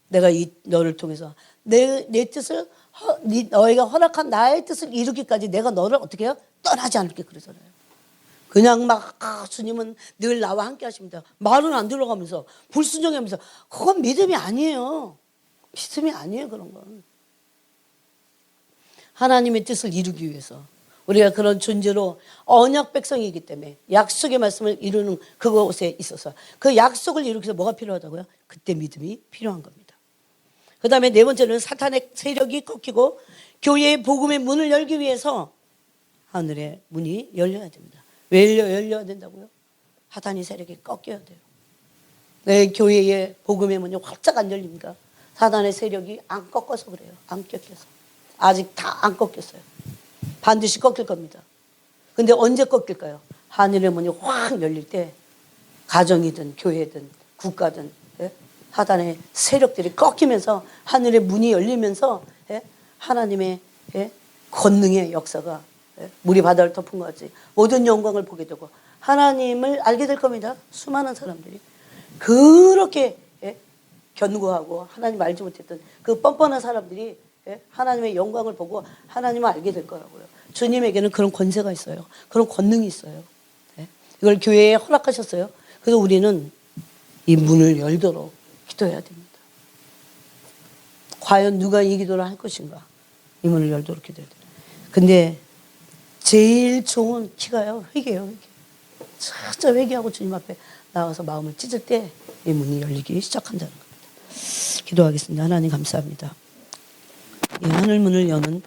내가 너를 통해서 내 뜻을 너희가 허락한 나의 뜻을 이루기까지 내가 너를 어떻게 해요? 떠나지 않을게 그러잖아요. 그냥 막 주님은 늘 나와 함께 하십니다. 말은 안 들어가면서 불순종하면서 그건 믿음이 아니에요. 믿음이 아니에요. 그런 건. 하나님의 뜻을 이루기 위해서 우리가 그런 존재로 언약 백성이기 때문에 약속의 말씀을 이루는 그곳에 있어서 그 약속을 이루기 위해서 뭐가 필요하다고요? 그때 믿음이 필요한 겁니다. 그 다음에 네 번째는 사탄의 세력이 꺾이고 교회의 복음의 문을 열기 위해서 하늘의 문이 열려야 됩니다. 왜 열려야 된다고요? 사탄의 세력이 꺾여야 돼요. 내 교회의 복음의 문이 활짝 안 열립니까? 사탄의 세력이 안 꺾어서 그래요. 안 꺾여서. 아직 다 안 꺾였어요. 반드시 꺾일 겁니다. 근데 언제 꺾일까요? 하늘의 문이 확 열릴 때 가정이든 교회든 국가든 사탄의 세력들이 꺾이면서 하늘의 문이 열리면서 하나님의 권능의 역사가 물이 바다를 덮은 것 같이 모든 영광을 보게 되고 하나님을 알게 될 겁니다. 수많은 사람들이 그렇게 견고하고 하나님 알지 못했던 그 뻔뻔한 사람들이 하나님의 영광을 보고 하나님을 알게 될 거라고요. 주님에게는 그런 권세가 있어요. 그런 권능이 있어요. 이걸 교회에 허락하셨어요. 그래서 우리는 이 문을 열도록 기도해야 됩니다. 과연 누가 이 기도를 할 것인가? 이 문을 열도록 기도해야 돼요. 근데 제일 좋은 키가요. 회개예요. 회개. 진짜 회개하고 주님 앞에 나가서 마음을 찢을 때 이 문이 열리기 시작한다는 겁니다. 기도하겠습니다. 하나님 감사합니다. 이 하늘 문을 여는